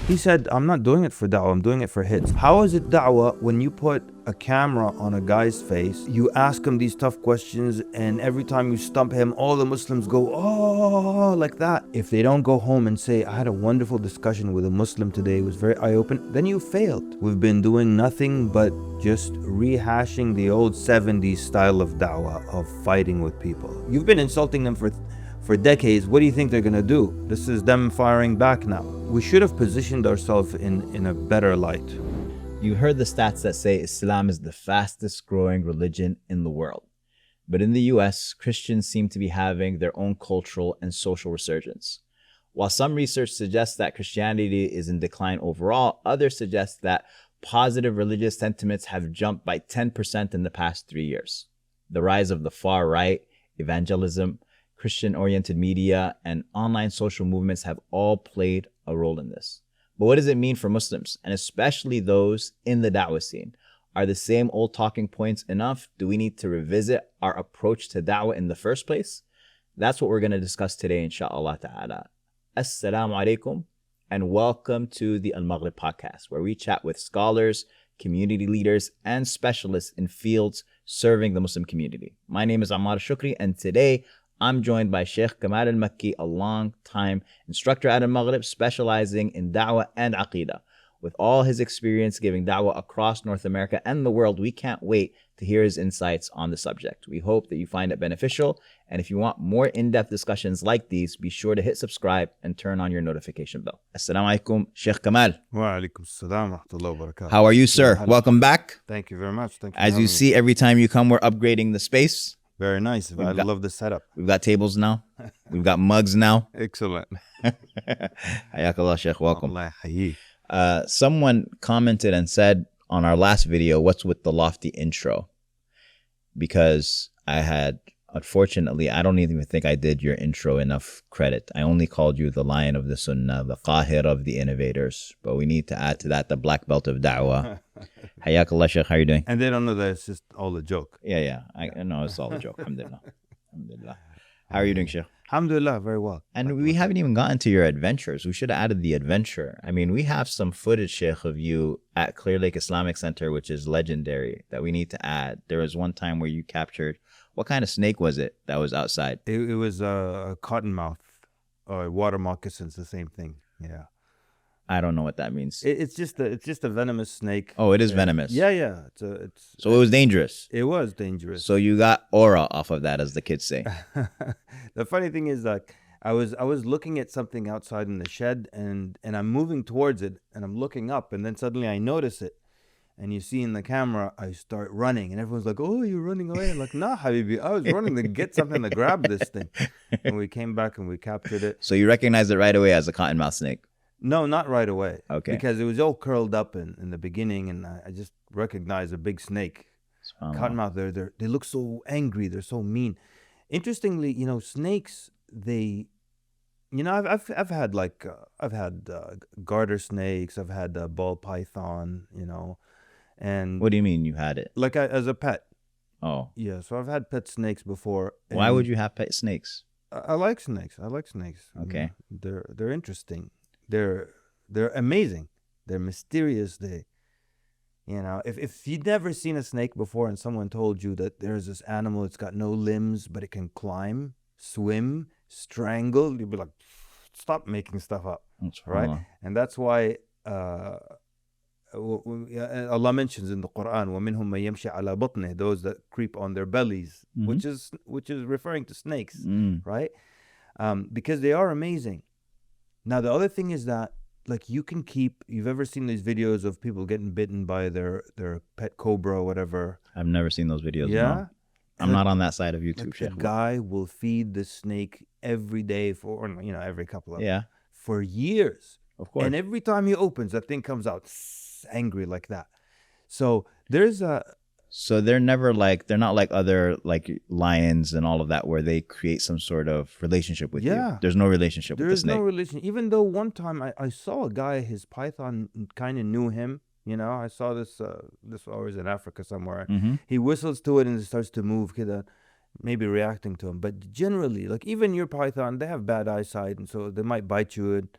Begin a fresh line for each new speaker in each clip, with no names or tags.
He said, I'm not doing it for da'wah, I'm doing it for hits. How is it da'wah when you put a camera on a guy's face, you ask him these tough questions, and every time you stump him, all the Muslims go, oh, like that. If they don't go home and say, I had a wonderful discussion with a Muslim today, it was very eye-opening, then you failed. We've been doing nothing but just rehashing the old 70s style of da'wah, of fighting with people. You've been insulting them for decades. What do you think they're gonna do? This is them firing back now. We should have positioned ourselves in a better light.
You heard the stats that say Islam is the fastest growing religion in the world. But in the US, Christians seem to be having their own cultural and social resurgence. While some research suggests that Christianity is in decline overall, others suggest that positive religious sentiments have jumped by 10% in the past 3 years. The rise of the far right, evangelism, Christian-oriented media, and online social movements have all played a role in this. But what does it mean for Muslims, and especially those in the da'wah scene? Are the same old talking points enough? Do we need to revisit our approach to da'wah in the first place? That's what we're going to discuss today, inshaAllah ta'ala. Assalamu alaikum, and welcome to the AlMaghrib podcast, where we chat with scholars, community leaders, and specialists in fields serving the Muslim community. My name is Ammar AlShukry, and today I'm joined by Shaykh Kamal El Mekki, a long-time instructor at AlMaghrib, specializing in da'wah and aqeedah. With all his experience giving da'wah across North America and the world, we can't wait to hear his insights on the subject. We hope that you find it beneficial, and if you want more in-depth discussions like these, be sure to hit subscribe and turn on your notification bell. Assalamu alaikum, Shaykh Kamal.
Wa alaikum assalam wa rahmatullahi wa barakatuh.
How are you, sir? Welcome back.
Thank you very much. Thank you.
As you see, every time you come, we're upgrading the space.
Very nice. I love the setup.
We've got tables now. We've got mugs now.
Excellent.
Hayakallah, Shaykh. Welcome.
Allah hayyi.
Someone commented and said on our last video, what's with the lofty intro? Because unfortunately, I don't even think I did your intro enough credit. I only called you the Lion of the Sunnah, the Qahir of the Innovators. But we need to add to that the Black Belt of Da'wah. Hayakallah, Shaykh. How are you doing?
And they don't know that it's just all a joke.
Yeah. I know it's all a joke. Alhamdulillah. Alhamdulillah. How are you doing, Shaykh?
Alhamdulillah, very well.
And we haven't even gotten to your adventures. We should have added the adventure. I mean, we have some footage, Shaykh, of you at Clear Lake Islamic Center, which is legendary, that we need to add. There was one time where you captured, what kind of snake was it that was outside?
It was a cottonmouth or water moccasins, the same thing. Yeah.
I don't know what that means.
It's just a venomous snake.
Oh, it is venomous.
Yeah.
So it was dangerous.
It was dangerous.
So you got aura off of that, as the kids say.
The funny thing is, like, I was looking at something outside in the shed, and I'm moving towards it, and I'm looking up, and then suddenly I notice it, and you see in the camera, I start running, and everyone's like, "Oh, you're running away!" I'm like, "Nah, Habibi, I was running to get something to grab this thing," and we came back and we captured it.
So you recognized it right away as a cottonmouth snake.
No, not right away.
Okay.
Because it was all curled up in the beginning, and I just recognized a big snake. Cottonmouth, they look so angry. They're so mean. Interestingly, snakes, I've had garter snakes. I've had ball python. And
what do you mean you had it?
Like as a pet.
Oh.
Yeah. So I've had pet snakes before.
Why would you have pet snakes?
I like snakes.
Okay.
They're interesting. They're amazing. They're mysterious. If you'd never seen a snake before and someone told you that there's this animal, it's got no limbs, but it can climb, swim, strangle, you'd be like, stop making stuff up.
That's
right? And that's why Allah mentions in the Quran, وَمِنْهُمْ مَن يَمْشِي عَلَى بَطْنِهِ, those that creep on their bellies, which is referring to snakes, right? Because they are amazing. Now, the other thing is that, like, you've ever seen these videos of people getting bitten by their pet cobra or whatever?
I've never seen those videos.
Yeah?
No. I'm not on that side of YouTube.
Like, the guy will feed the snake every day every couple of for years.
Of course.
And every time he opens, that thing comes out angry like that. So there's
So they're not like other like lions and all of that where they create some sort of relationship with you. There's no relationship with the snake.
There is no relation. Even though one time I saw a guy, his python kind of knew him. I saw this always in Africa somewhere. He whistles to it and it starts to move, maybe reacting to him. But generally, like even your python, they have bad eyesight, and so they might bite you.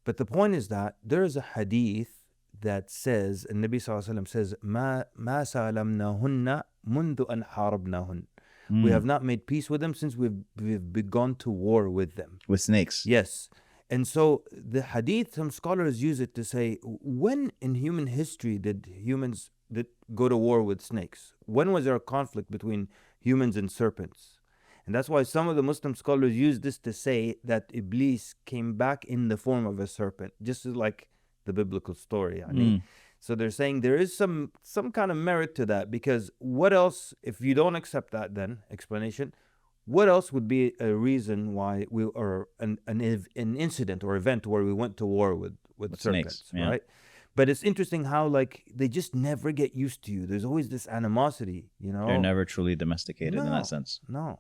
But the point is that there is a hadith that says, and Nabi Sallallahu Alaihi Wasallam says, ما سالمناهن منذ أن حاربناهن. We have not made peace with them since we've begun to war with them.
With snakes.
Yes. And so the hadith, some scholars use it to say, when in human history did humans go to war with snakes? When was there a conflict between humans and serpents? And that's why some of the Muslim scholars use this to say that Iblis came back in the form of a serpent, just like the biblical story. So they're saying there is some kind of merit to that, because what else, if you don't accept that then explanation, what else would be a reason why we, or an incident or event where we went to war with serpents,
snakes, yeah.
right? But it's interesting how like they just never get used to you. There's always this animosity, you know.
They're never truly domesticated in that sense.
No,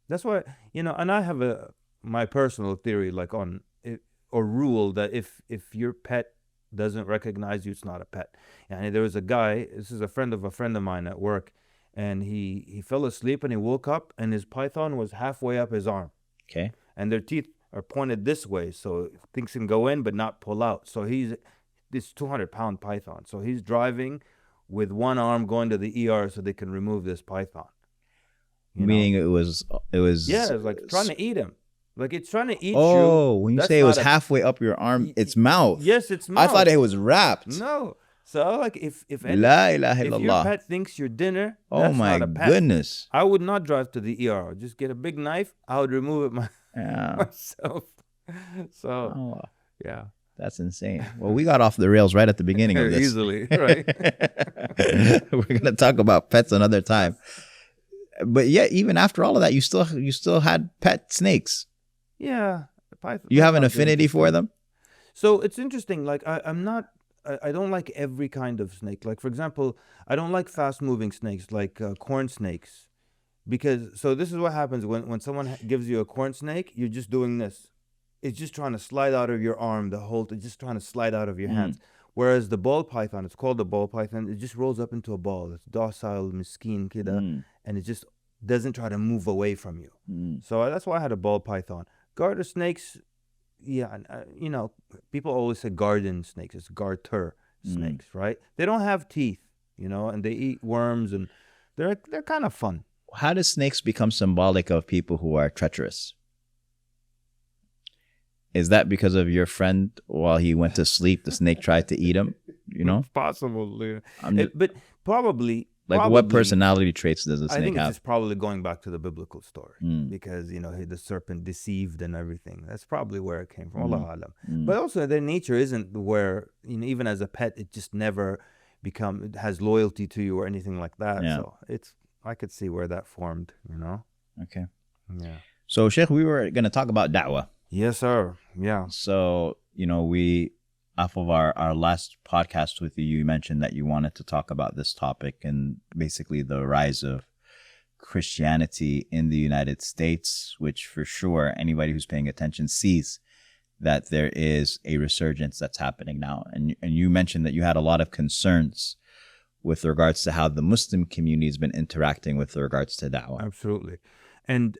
that's why, you know. And I have my personal theory, like on it, or rule, that if your pet doesn't recognize you, it's not a pet. And there was a guy, this is a friend of mine at work, and he fell asleep and he woke up and his python was halfway up his arm.
Okay.
And their teeth are pointed this way, so things can go in but not pull out. So he's this 200-pound python. So he's driving with one arm going to the ER so they can remove this python.
Meaning it was
yeah, it was like trying to eat him. Like it's trying to eat you.
Oh, when you say it was halfway up your arm, its mouth.
Yes, its mouth.
I thought it was wrapped.
No. So like if
La ilaha
if your
illallah.
pet thinks you're dinner,
Oh
that's
my
not a pet.
goodness.
I would not drive to the ER. I'd just get a big knife. I would remove it
Yeah.
myself. So
Oh,
yeah.
that's insane. Well, we got off the rails right at the beginning of this.
Easily, right?
We're gonna talk about pets another time. But yeah, even after all of that, you still had pet snakes.
Yeah.
You have an affinity for them?
So it's interesting. Like I don't like every kind of snake. Like for example, I don't like fast moving snakes, like corn snakes, because so this is what happens when someone gives you a corn snake. You're just doing this. It's just trying to slide out of your arm. It's just trying to slide out of your hands. Whereas the ball python, it's called the ball python, it just rolls up into a ball. It's docile, miskeen, kida, and it just doesn't try to move away from you. So that's why I had a ball python. Garter snakes, yeah, you know, people always say garden snakes. It's garter snakes, right? They don't have teeth, you know, and they eat worms, and they're kind of fun.
How do snakes become symbolic of people who are treacherous? Is that because of your friend, while he went to sleep, the snake tried to eat him? You know?
It's possible.
Just,
but probably...
what personality traits does a snake
I think
have?
it's just probably going back to the biblical story, because, you know, the serpent deceived and everything. That's probably where it came from. Allahu Alam. But also their nature isn't where, you know, even as a pet, it just never it has loyalty to you or anything like that.
Yeah.
So I could see where that formed, you know?
Okay.
Yeah.
So, Shaykh, we were going to talk about Dawah.
Yes, sir. Yeah.
So, you know, off of our last podcast with you, you mentioned that you wanted to talk about this topic and basically the rise of Christianity in the United States, which for sure anybody who's paying attention sees that there is a resurgence that's happening now. And you mentioned that you had a lot of concerns with regards to how the Muslim community has been interacting with regards to Dawah.
Absolutely. And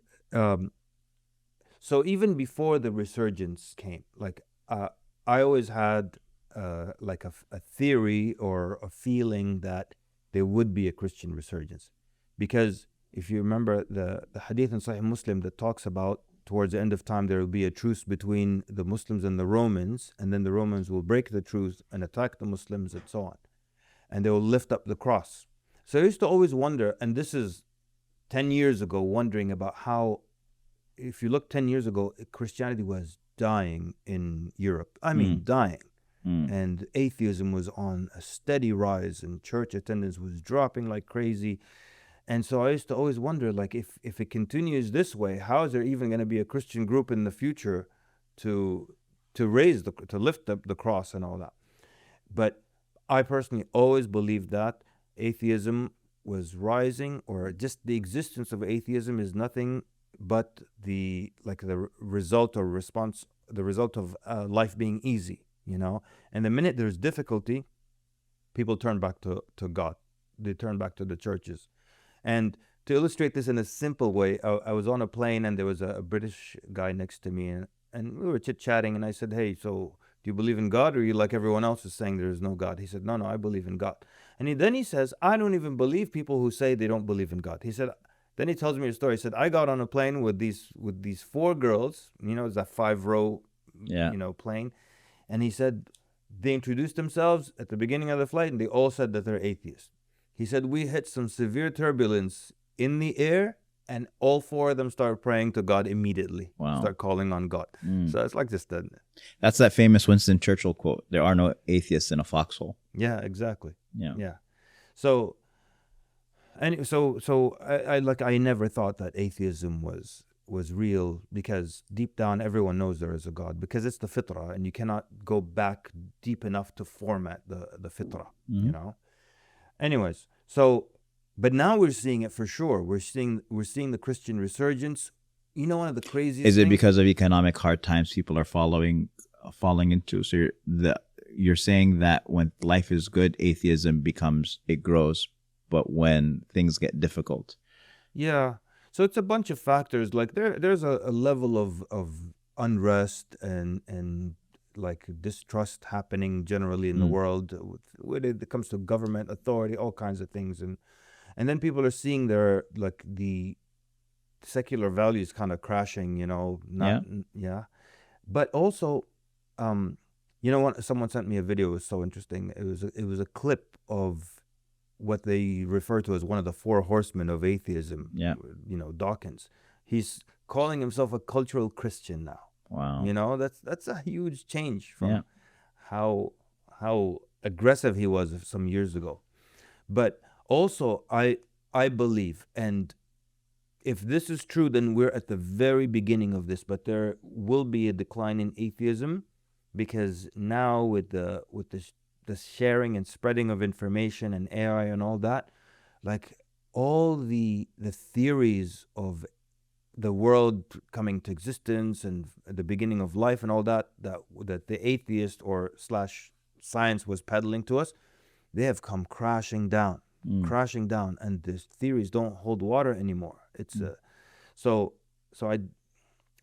so even before the resurgence came, like I always had like a theory or a feeling that there would be a Christian resurgence, because if you remember the hadith in Sahih Muslim that talks about towards the end of time there will be a truce between the Muslims and the Romans, and then the Romans will break the truce and attack the Muslims and so on, and they will lift up the cross. So I used to always wonder, and this is 10 years ago, wondering about how, if you look 10 years ago, Christianity was dying in Europe. I mean, dying. And atheism was on a steady rise, and church attendance was dropping like crazy. And so I used to always wonder, like, if it continues this way, how is there even going to be a Christian group in the future to lift up the cross and all that? But I personally always believed that atheism was rising, or just the existence of atheism is nothing but the result of life being easy, you know. And the minute there's difficulty, people turn back to God. They turn back to the churches. And to illustrate this in a simple way, I was on a plane and there was a British guy next to me, and we were chit-chatting, and I said, hey, so Do you believe in God, or are you like everyone else is saying there is no God? He said, no, I believe in God. And then he says, I don't even believe people who say they don't believe in God. He said, then he tells me a story. He said, I got on a plane with these four girls, it's that 5-row, plane. And he said, they introduced themselves at the beginning of the flight, and they all said that they're atheists. He said, we hit some severe turbulence in the air, and all four of them started praying to God immediately.
Wow.
Start calling on God. So it's like this.
That's that famous Winston Churchill quote. There are no atheists in a foxhole.
Yeah, exactly.
Yeah.
So I never thought that atheism was real, because deep down everyone knows there is a God, because it's the fitrah, and you cannot go back deep enough to format the fitrah, Anyways, but now we're seeing it for sure. We're seeing the Christian resurgence. One of the craziest
Is it
things,
because of economic hard times people are falling into? So you're saying that when life is good, atheism grows, but when things get difficult.
Yeah. So it's a bunch of factors. Like there's a level of unrest and like distrust happening generally in the world when it comes to government authority, all kinds of things, and then people are seeing their the secular values kind of crashing. But also, someone sent me a video. It was so interesting. It was a clip of what they refer to as one of the four horsemen of atheism.
Yeah.
Dawkins. He's calling himself a cultural Christian now.
Wow.
That's a huge change from how aggressive he was some years ago. But also, I believe, and if this is true, then we're at the very beginning of this. But there will be a decline in atheism, because now with the sharing and spreading of information and AI and all that, like all the theories of the world coming to existence and the beginning of life and all that the atheist or / science was peddling to us, they have come crashing down, and these theories don't hold water anymore. It's so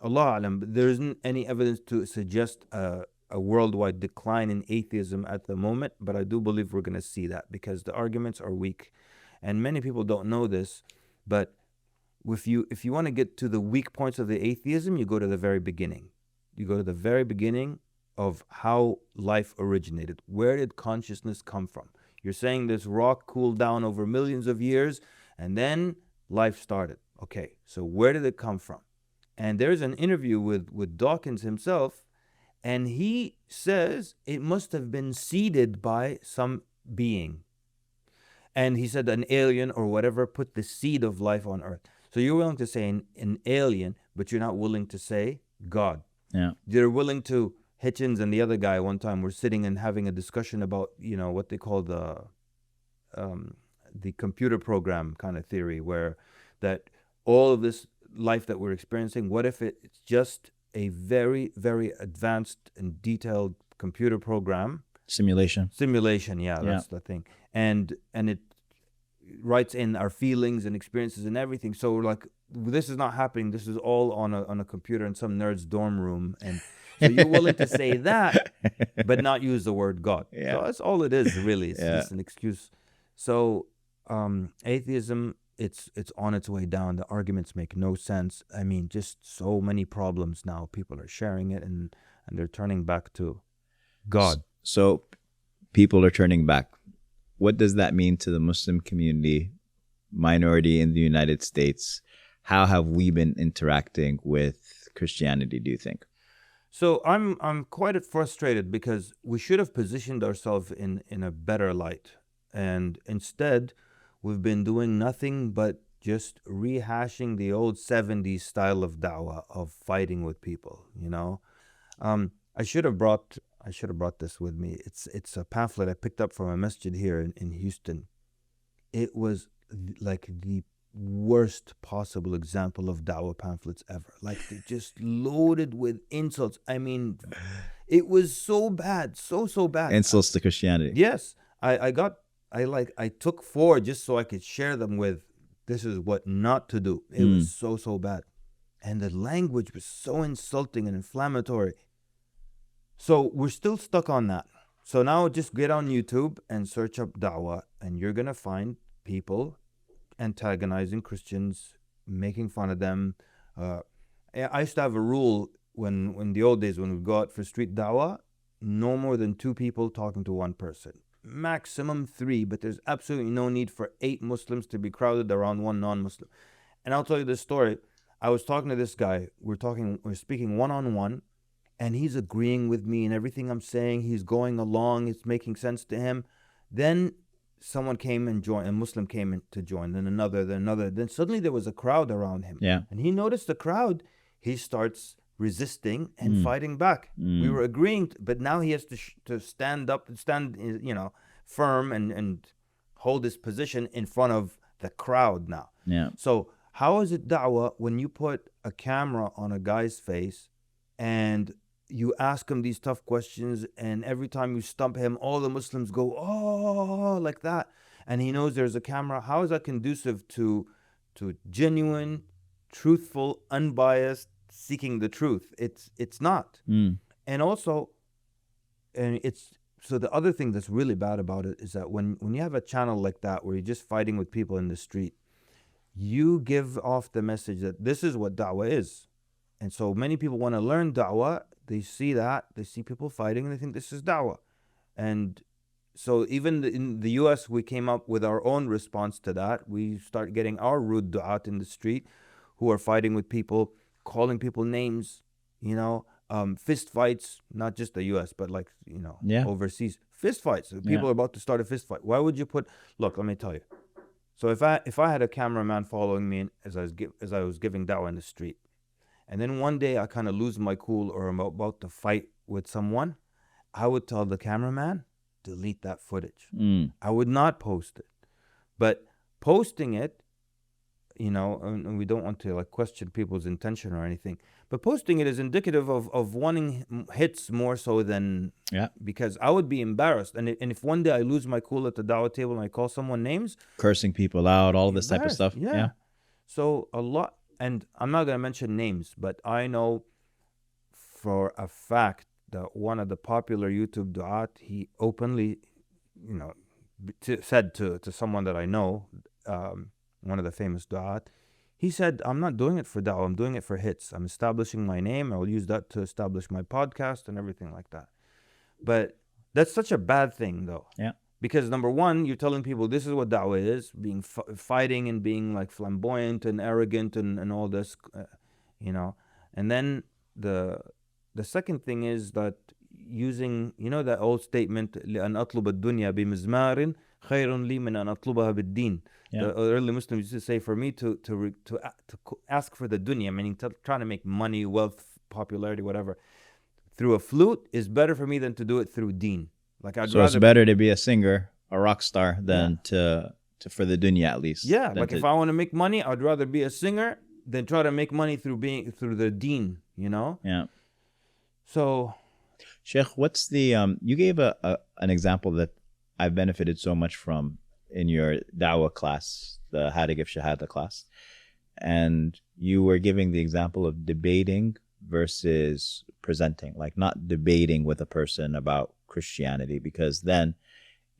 Allah alam, there isn't any evidence to suggest a worldwide decline in atheism at the moment, but I do believe we're going to see that, because the arguments are weak, and many people don't know this. But if you want to get to the weak points of the atheism, you go to the very beginning. You go to the very beginning of how life originated. Where did consciousness come from? You're saying this rock cooled down over millions of years, and then life started. Okay, so where did it come from? And there's an interview with Dawkins himself, and he says it must have been seeded by some being. And he said an alien or whatever put the seed of life on earth. So you're willing to say an alien, but you're not willing to say God.
Yeah.
You're willing to... Hitchens and the other guy one time were sitting and having a discussion about, what they call the computer program kind of theory, where that all of this life that we're experiencing, what if it's just a very, very advanced and detailed computer program? Simulation, yeah, that's the thing. And it writes in our feelings and experiences and everything. So like, this is not happening. This is all on a computer in some nerd's dorm room. And so you're willing to say that, but not use the word God.
Yeah.
So that's all it is, really. It's just an excuse. So atheism, it's on its way down. The arguments make no sense. I mean, just so many problems now. People are sharing it, and they're turning back to God.
So people are turning back. What does that mean to the Muslim community, minority in the United States? How have we been interacting with Christianity, do you think?
So I'm quite frustrated, because we should have positioned ourselves in a better light, and instead we've been doing nothing but just rehashing the old 70s style of da'wah, of fighting with people. I should have brought this with me. It's a pamphlet I picked up from a masjid here in Houston. It was like the worst possible example of da'wah pamphlets ever. Like, they just loaded with insults. I mean, it was so bad, so bad.
Insults to Christianity.
Yes. I took 4 just so I could share them with, this is what not to do. It was so bad. And the language was so insulting and inflammatory. So we're still stuck on that. So now just get on YouTube and search up Dawah, and you're gonna find people antagonizing Christians, making fun of them. I used to have a rule when in the old days when we go out for street Dawah, no more than 2 people talking to one person. Maximum 3, but there's absolutely no need for 8 Muslims to be crowded around one non-Muslim. And I'll tell you this story. I was talking to this guy. We're speaking one-on-one, and he's agreeing with me and everything I'm saying. He's going along. It's making sense to him. Then someone came and joined. A Muslim came in to join. Then another. Then suddenly there was a crowd around him.
Yeah.
And he noticed the crowd. He starts resisting and fighting back. We were agreeing, but now he has to stand up, firm and hold his position in front of the crowd now.
Yeah.
So how is it da'wah when you put a camera on a guy's face and you ask him these tough questions, and every time you stump him, all the Muslims go, oh, like that, and he knows there's a camera? How is that conducive to genuine, truthful, unbiased seeking the truth? It's not. And also, so the other thing that's really bad about it is that when you have a channel like that where you're just fighting with people in the street, you give off the message that this is what da'wah is. And so many people want to learn da'wah. They see that, they see people fighting, and they think this is da'wah. And so even in the US, we came up with our own response to that. We start getting our rude du'at in the street who are fighting with people, calling people names, fist fights, not just the US, but overseas. Fist fights. People are about to start a fist fight. Why would you look, let me tell you. So if I had a cameraman following me as I was giving da'wah in the street, and then one day I kind of lose my cool or I'm about to fight with someone, I would tell the cameraman, delete that footage. I would not post it. But posting it, and we don't want to question people's intention or anything, but posting it is indicative of wanting hits more so than, because I would be embarrassed. And if one day I lose my cool at the da'wah table and I call someone names,
cursing people out, all this type of stuff.
Yeah. So a lot. And I'm not going to mention names, but I know for a fact that one of the popular YouTube du'at, he openly, said to someone that I know, one of the famous du'at, he said, I'm not doing it for da'wah, I'm doing it for hits. I'm establishing my name. I'll use that to establish my podcast and everything like that. But that's such a bad thing, though.
Yeah.
Because number one, you're telling people this is what da'wah is, being fighting and being flamboyant and arrogant and all this, And then the second thing is that using, that old statement, لأن أطلب الدنيا بمزمار خير لي من أن أطلبها بالدين. The early Muslims used to say, for me to ask for the dunya, meaning trying to make money, wealth, popularity, whatever, through a flute is better for me than to do it through deen.
So it's better to be a singer, a rock star, than to for the dunya at least.
Yeah, if I want to make money, I'd rather be a singer than try to make money through the deen,
Yeah.
So,
Sheikh, what's the you gave an example that I've benefited so much from in your da'wah class, the How to Give Shahada class, and you were giving the example of debating versus presenting, not debating with a person about Christianity, because then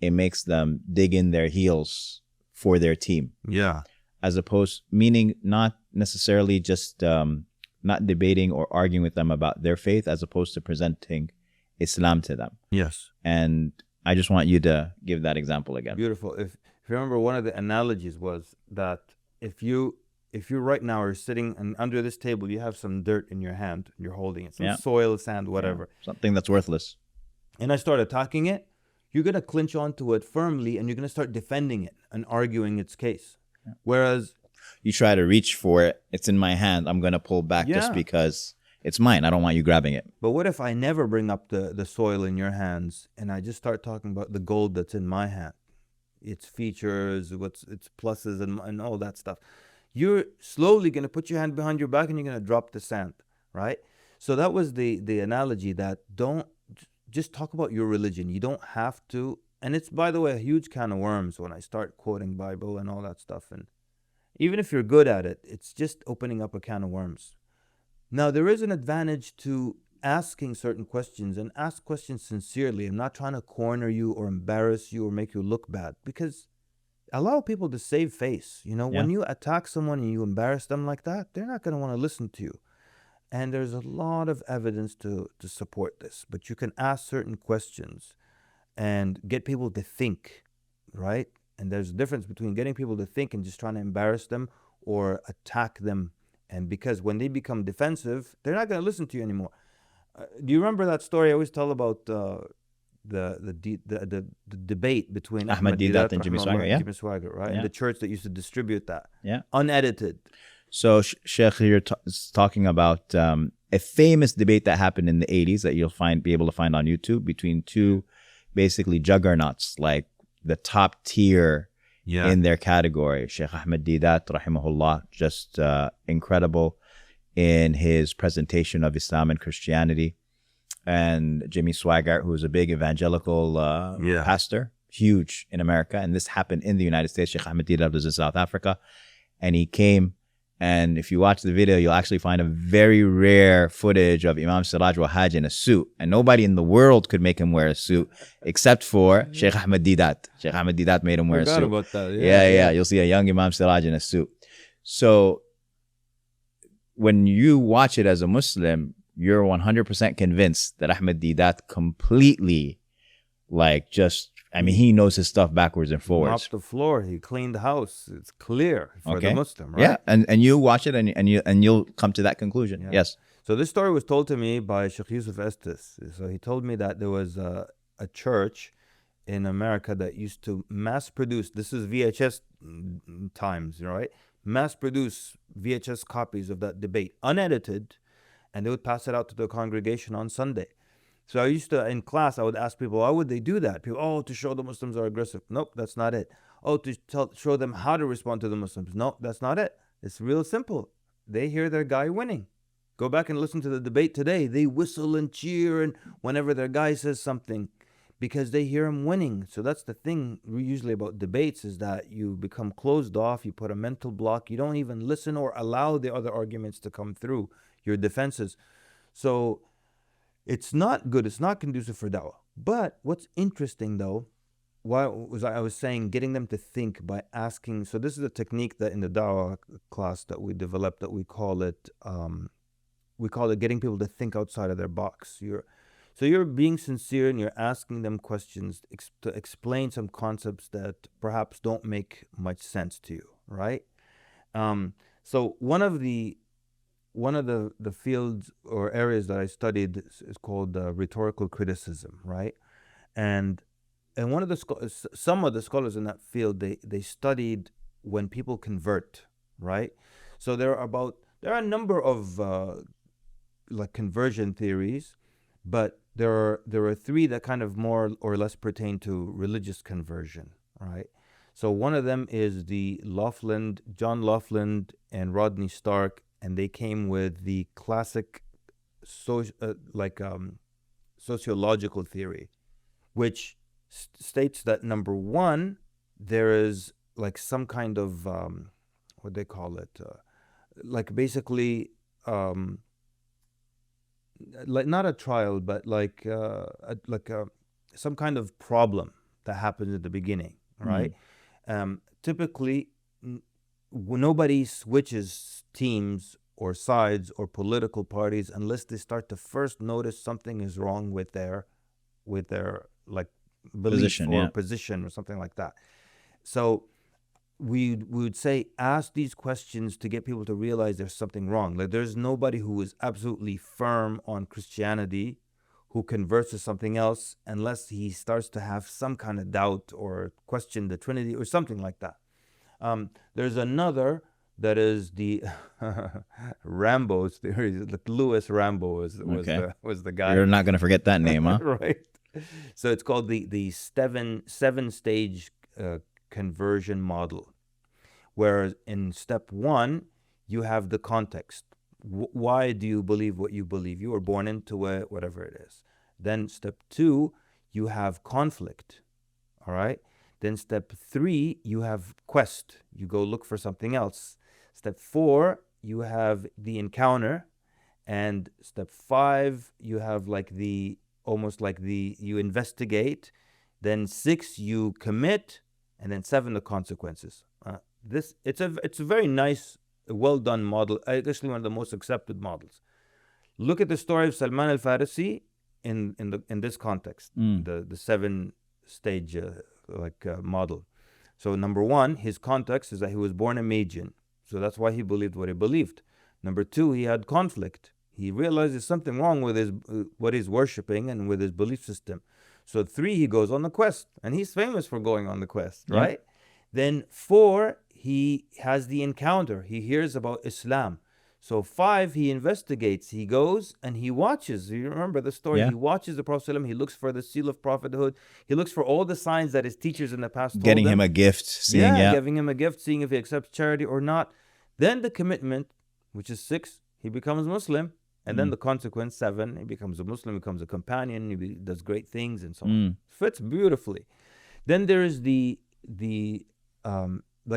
it makes them dig in their heels for their team.
Yeah.
As opposed, meaning not necessarily just not debating or arguing with them about their faith, as opposed to presenting Islam to them.
Yes.
And I just want you to give that example again.
Beautiful. If you remember, one of the analogies was that if you right now are sitting and under this table, you have some dirt in your hand, and you're holding it, some soil, sand, whatever.
Something that's worthless.
And I start attacking it, you're going to clinch onto it firmly and you're going to start defending it and arguing its case. Yeah. Whereas
you try to reach for it, it's in my hand, I'm going to pull back just because it's mine. I don't want you grabbing it.
But what if I never bring up the soil in your hands and I just start talking about the gold that's in my hand? Its features, its pluses and all that stuff. You're slowly going to put your hand behind your back and you're going to drop the sand, right? So that was the analogy, that don't just talk about your religion. You don't have to. And it's, by the way, a huge can of worms when I start quoting Bible and all that stuff. And even if you're good at it, it's just opening up a can of worms. Now, there is an advantage to asking certain questions and ask questions sincerely. I'm not trying to corner you or embarrass you or make you look bad, because allow people to save face. You know, when you attack someone and you embarrass them like that, they're not going to want to listen to you. And there's a lot of evidence to support this. But you can ask certain questions and get people to think, right? And there's a difference between getting people to think and just trying to embarrass them or attack them. And because when they become defensive, they're not going to listen to you anymore. Do you remember that story I always tell about the debate between
Ahmad Deedat and Jimmy Swaggart,
Jimmy Swaggart, right?
Yeah.
And the church that used to distribute that,
Yeah.
unedited.
So Sheikh here is talking about a famous debate that happened in the 80s that you'll be able to find on YouTube between two basically juggernauts, like the top tier in their category. Shaykh Ahmad Deedat, rahimahullah, just incredible in his presentation of Islam and Christianity. And Jimmy Swaggart, who was a big evangelical pastor, huge in America. And this happened in the United States. Shaykh Ahmad Deedat was in South Africa. And he came, and if you watch the video, you'll actually find a very rare footage of Imam Siraj Wahaj in a suit. And nobody in the world could make him wear a suit except for Shaykh Ahmad Deedat. Shaykh Ahmad Deedat made him wear a suit.
About that.
Yeah. You'll see a young Imam Siraj in a suit. So when you watch it as a Muslim, you're 100% convinced that Ahmad Deedat completely, he knows his stuff backwards and forwards.
Mopped the floor. He cleaned the house. It's clear for the Muslim, right?
Yeah, and you watch it and you'll come to that conclusion. Yeah. Yes.
So this story was told to me by Sheikh Yusuf Estes. So he told me that there was a church in America that used to mass produce. This is VHS times, right? Mass produce VHS copies of that debate, unedited, and they would pass it out to the congregation on Sunday. So I used to, in class, I would ask people, why would they do that? People, to show the Muslims are aggressive. Nope, that's not it. To show them how to respond to the Muslims. No, that's not it. It's real simple. They hear their guy winning. Go back and listen to the debate today. They whistle and cheer and whenever their guy says something, because they hear him winning. So that's the thing usually about debates, is that you become closed off. You put a mental block. You don't even listen or allow the other arguments to come through your defenses. So it's not good. It's not conducive for da'wah. But what's interesting though, I was saying getting them to think by asking. So this is a technique that in the da'wah class that we developed, that we call it getting people to think outside of their box. You're being sincere and you're asking them questions to explain some concepts that perhaps don't make much sense to you, right? So one of the fields or areas that I studied is called rhetorical criticism, right? And some of the scholars in that field, they studied when people convert, right? So there are a number of conversion theories, but there are three that kind of more or less pertain to religious conversion, right? So one of them is John Laughlin and Rodney Stark, and they came with the classic sociological theory, which states that number one, there is some kind of what they call it, basically not a trial, but some kind of problem that happens at the beginning, right? Typically, nobody switches teams or sides or political parties unless they start to first notice something is wrong with their belief position or something like that. So we would say, ask these questions to get people to realize there's something wrong. There's nobody who is absolutely firm on Christianity who converts to something else unless he starts to have some kind of doubt or question the Trinity or something like that. There's another that is the Rambo's theory. Louis Rambo was the guy.
You're not going to forget that name, huh?
Right. So it's called the seven stage conversion model, where in step one you have the context. Why do you believe what you believe? You were born into it, whatever it is. Then step two, you have conflict. All right. Then step three, you have quest. You go look for something else. Step four, you have the encounter. And step 5, you have like you investigate. Then 6, you commit, and then 7, the consequences. It's a very nice, well done model. Actually, one of the most accepted models. Look at the story of Salman al-Farisi in this context, the 7-stage model. So number 1, his context is that he was born a Magian, so that's why he believed what he believed. Number 2, he had conflict. He realized there's something wrong with his what he's worshiping and with his belief system. So 3, he goes on the quest, and he's famous for going on the quest, right? Then 4, he has the encounter. He hears about Islam. So 5, he investigates. He goes and he watches. You remember the story?
Yeah.
He watches the Prophet ﷺ. He looks for the seal of prophethood. He looks for all the signs that his teachers in the past told
Getting him
him.
a gift, seeing,
Giving him a gift, seeing if he accepts charity or not. Then the commitment, which is 6, he becomes Muslim. And then the consequence, 7, he becomes a Muslim, becomes a companion, he does great things and so on. Fits beautifully. Then there is the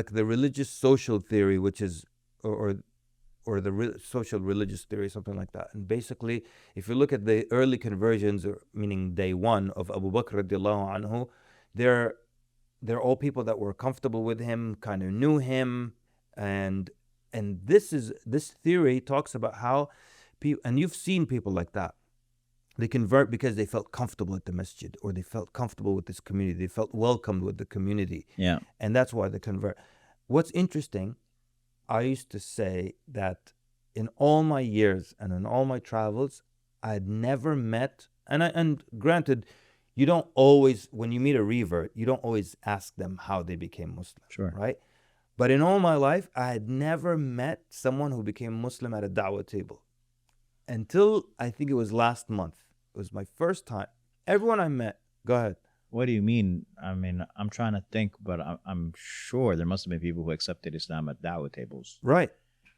religious social theory, which is, or the social religious theory, something like that. And basically, if you look at the early conversions, meaning day 1 of Abu Bakr radiallahu anhu, they're all people that were comfortable with him, kind of knew him, and this theory talks about how people, and you've seen people like that, they convert because they felt comfortable at the masjid, or they felt comfortable with this community, they felt welcomed with the community, and that's why they convert. What's interesting, I used to say that in all my years and in all my travels, I'd never met, and granted, you don't always, when you meet a revert, you don't always ask them how they became Muslim, right? But in all my life, I had never met someone who became Muslim at a da'wah table. Until I think it was last month. It was my first time. Everyone I met, go ahead.
What do you mean? I mean, I'm trying to think, but I'm sure there must have been people who accepted Islam at da'wah tables.
Right.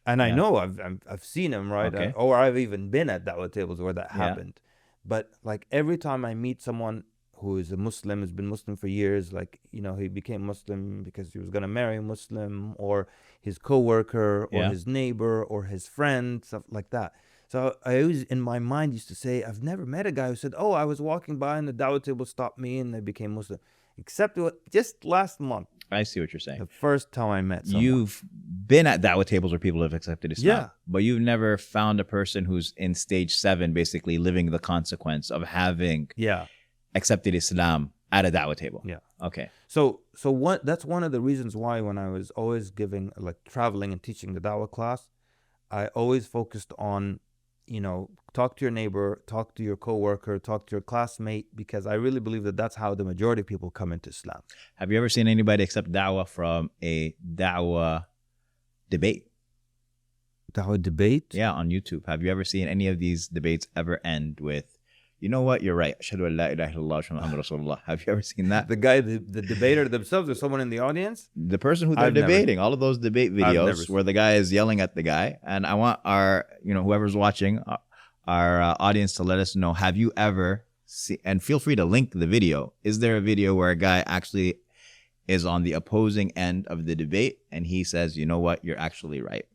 And I know I've seen them, right?
Okay.
Or I've even been at da'wah tables where that happened. But like every time I meet someone who is a Muslim, has been Muslim for years, like, he became Muslim because he was going to marry a Muslim, or his coworker, or his neighbor, or his friend, stuff like that. So I always, in my mind, used to say, I've never met a guy who said, I was walking by and the da'wah table stopped me and I became Muslim. Except just last month.
I see what you're saying.
The first time I met someone.
You've been at da'wah tables where people have accepted Islam. But you've never found a person who's in stage 7, basically living the consequence of having accepted Islam at a da'wah table. Okay.
So that's one of the reasons why when I was always giving, traveling and teaching the da'wah class, I always focused on, talk to your neighbor, talk to your coworker, talk to your classmate, because I really believe that that's how the majority of people come into Islam.
Have you ever seen anybody accept da'wah from a da'wah debate?
Da'wah debate?
Yeah, on YouTube. Have you ever seen any of these debates ever end with, you know what, you're right, Ashhadu an la ilaha illallah wa ashhadu anna Muhammadan Rasulullah? Have you ever seen that?
The guy, the debater themselves, or someone in the audience?
The person who they're debating. All of those debate videos where the guy is yelling at the guy. And I want our, whoever's watching, our audience to let us know, have you ever seen, and feel free to link the video. Is there a video where a guy actually is on the opposing end of the debate and he says, you know what, you're actually right?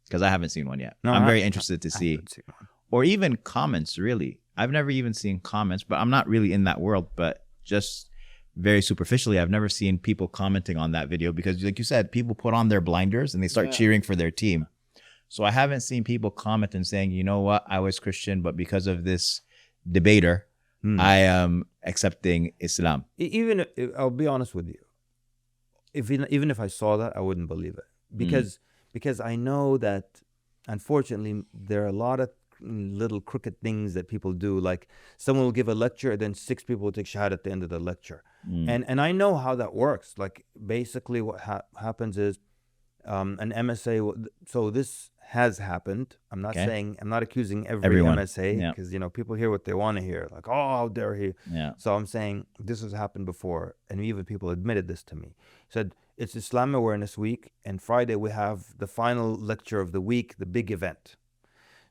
Because I haven't seen one yet. No, I'm very interested to see. Or even comments, really. I've never even seen comments, but I'm not really in that world. But just very superficially, I've never seen people commenting on that video because, like you said, people put on their blinders and they start cheering for their team. So I haven't seen people comment and saying, you know what, I was Christian, but because of this debater, I am accepting Islam.
Even, I'll be honest with you, even if I saw that, I wouldn't believe it. Because I know that, unfortunately, there are a lot of little crooked things that people do. Like someone will give a lecture and then 6 people will take shahada at the end of the lecture. And I know how that works. Like basically what happens is an MSA, so this has happened. I'm not saying, I'm not accusing everyone. MSA because, people hear what they want to hear. Like, oh, how dare he? So I'm saying this has happened before. And even people admitted this to me. Said, it's Islam Awareness Week, and Friday we have the final lecture of the week, the big event.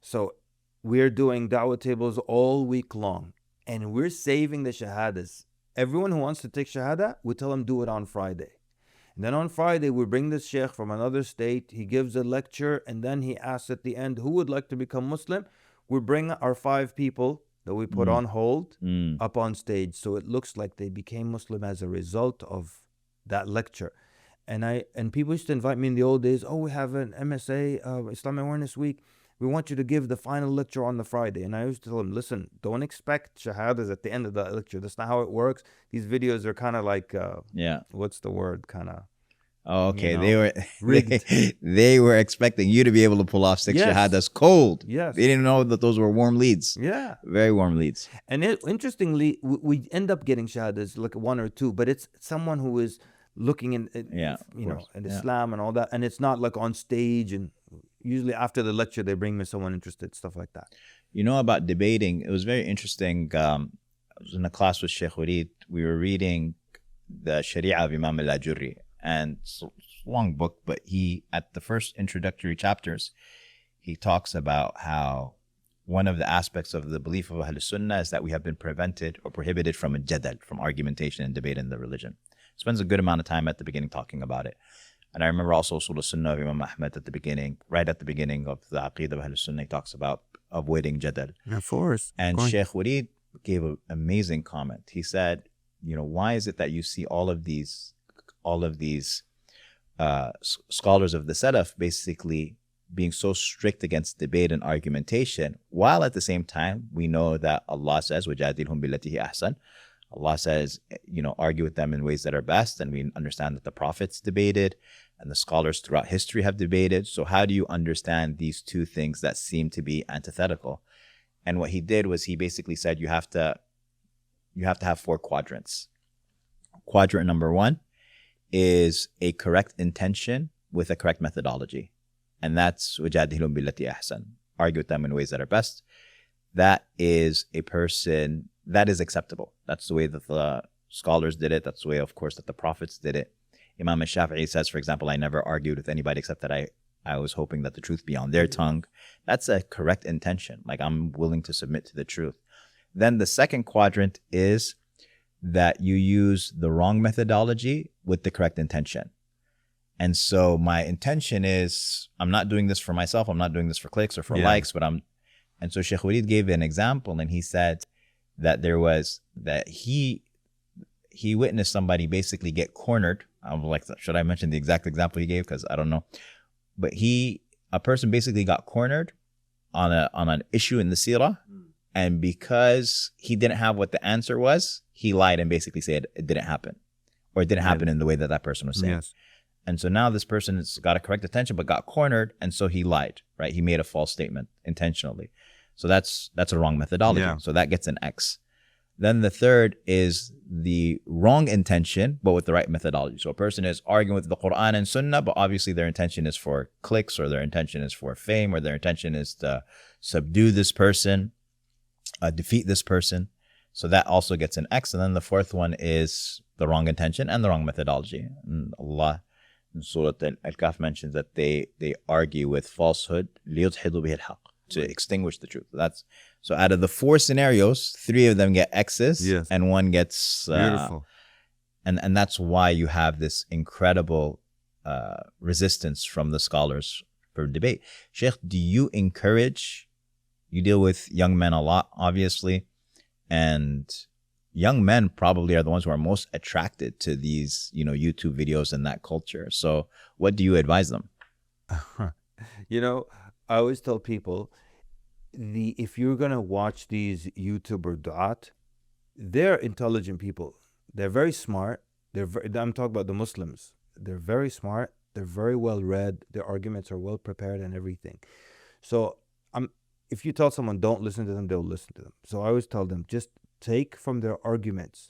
So we're doing da'wah tables all week long, and we're saving the shahadas. Everyone who wants to take shahada, we tell them do it on Friday. And then on Friday, we bring this sheikh from another state. He gives a lecture, and then he asks at the end, who would like to become Muslim? We bring our 5 people that we put on hold up on stage. So it looks like they became Muslim as a result of that lecture. And people used to invite me in the old days, oh, we have an MSA, Islamic Awareness Week. We want you to give the final lecture on the Friday. And I used to tell them, listen, don't expect shahadas at the end of that lecture. That's not how it works. These videos are kind of like, what's the word? Kind of.
Oh, okay.
You know,
They were
rigged.
they were expecting you to be able to pull off 6 shahadas cold.
Yes.
They didn't know that those were warm leads.
Yeah.
Very warm leads.
And interestingly, we end up getting shahadas, like 1 or 2, but it's someone who is looking in, at Islam and all that. And it's not like on stage, and usually after the lecture, they bring me someone interested, stuff like that.
You know, about debating, it was very interesting. I was in a class with Shaykh Walid. We were reading the Sharia of Imam al-Ajurri. And it's a long book, but he, at the first introductory chapters, he talks about how one of the aspects of the belief of Ahl Sunnah is that we have been prevented or prohibited from a jadal, from argumentation and debate in the religion. Spends a good amount of time at the beginning talking about it. And I remember also Usul Sunnah of Imam Ahmed at the beginning, right at the beginning of the Aqeedah of Ahl Sunnah, he talks about avoiding jadal.
Of course.
And Shaykh Walid gave an amazing comment. He said, why is it that you see all of these scholars of the Salaf basically being so strict against debate and argumentation, while at the same time we know that Allah says, وَجَادِلْهُمْ بِالَّتِي هِيَ أَحْسَنُ. Allah says, argue with them in ways that are best, and we understand that the prophets debated and the scholars throughout history have debated. So how do you understand these two things that seem to be antithetical? And what he did was he basically said you have to have 4 quadrants. Quadrant number 1 is a correct intention with a correct methodology. And that's وَجَادِلْهُمْ بِالَّتِي أَحْسَنُ. Argue with them in ways that are best. That is a person, that is acceptable. That's the way that the scholars did it. That's the way, of course, that the prophets did it. Imam al-Shafi'i says, for example, I never argued with anybody except that I was hoping that the truth be on their tongue. That's a correct intention. Like, I'm willing to submit to the truth. Then the second quadrant is that you use the wrong methodology with the correct intention. And so my intention is, I'm not doing this for myself. I'm not doing this for clicks or for likes, but and so Shaykh Walid gave an example, and he said that he witnessed somebody basically get cornered. I'm like, should I mention the exact example he gave? Because I don't know. But a person basically got cornered on an issue in the seerah. And because he didn't have what the answer was, he lied and basically said it didn't happen. Or it didn't happen in the way that that person was saying. Yes. And so now this person has got a correct attention but got cornered, and so he lied, right? He made a false statement intentionally. So that's a wrong methodology. Yeah. So that gets an X. Then the third is the wrong intention, but with the right methodology. So a person is arguing with the Quran and Sunnah, but obviously their intention is for clicks, or their intention is for fame, or their intention is to subdue this person, defeat this person. So that also gets an X. And then the fourth one is the wrong intention and the wrong methodology. And Allah in Surah Al-Kahf mentions that they argue with falsehood, لِيُدْحِضُوا بِهِ الْحَقِّ, to extinguish the truth. So out of the 4 scenarios, 3 of them get X's, and 1 gets beautiful. And that's why you have this incredible resistance from the scholars for debate. Sheikh, do you deal with young men a lot, obviously, and young men probably are the ones who are most attracted to these, YouTube videos and that culture. So what do you advise them?
I always tell people, if you're going to watch these YouTuber du'at, they're intelligent people. They're very smart. I'm talking about the Muslims. They're very smart. They're very well read. Their arguments are well prepared and everything. So if you tell someone don't listen to them, they'll listen to them. So I always tell them, just take from their arguments,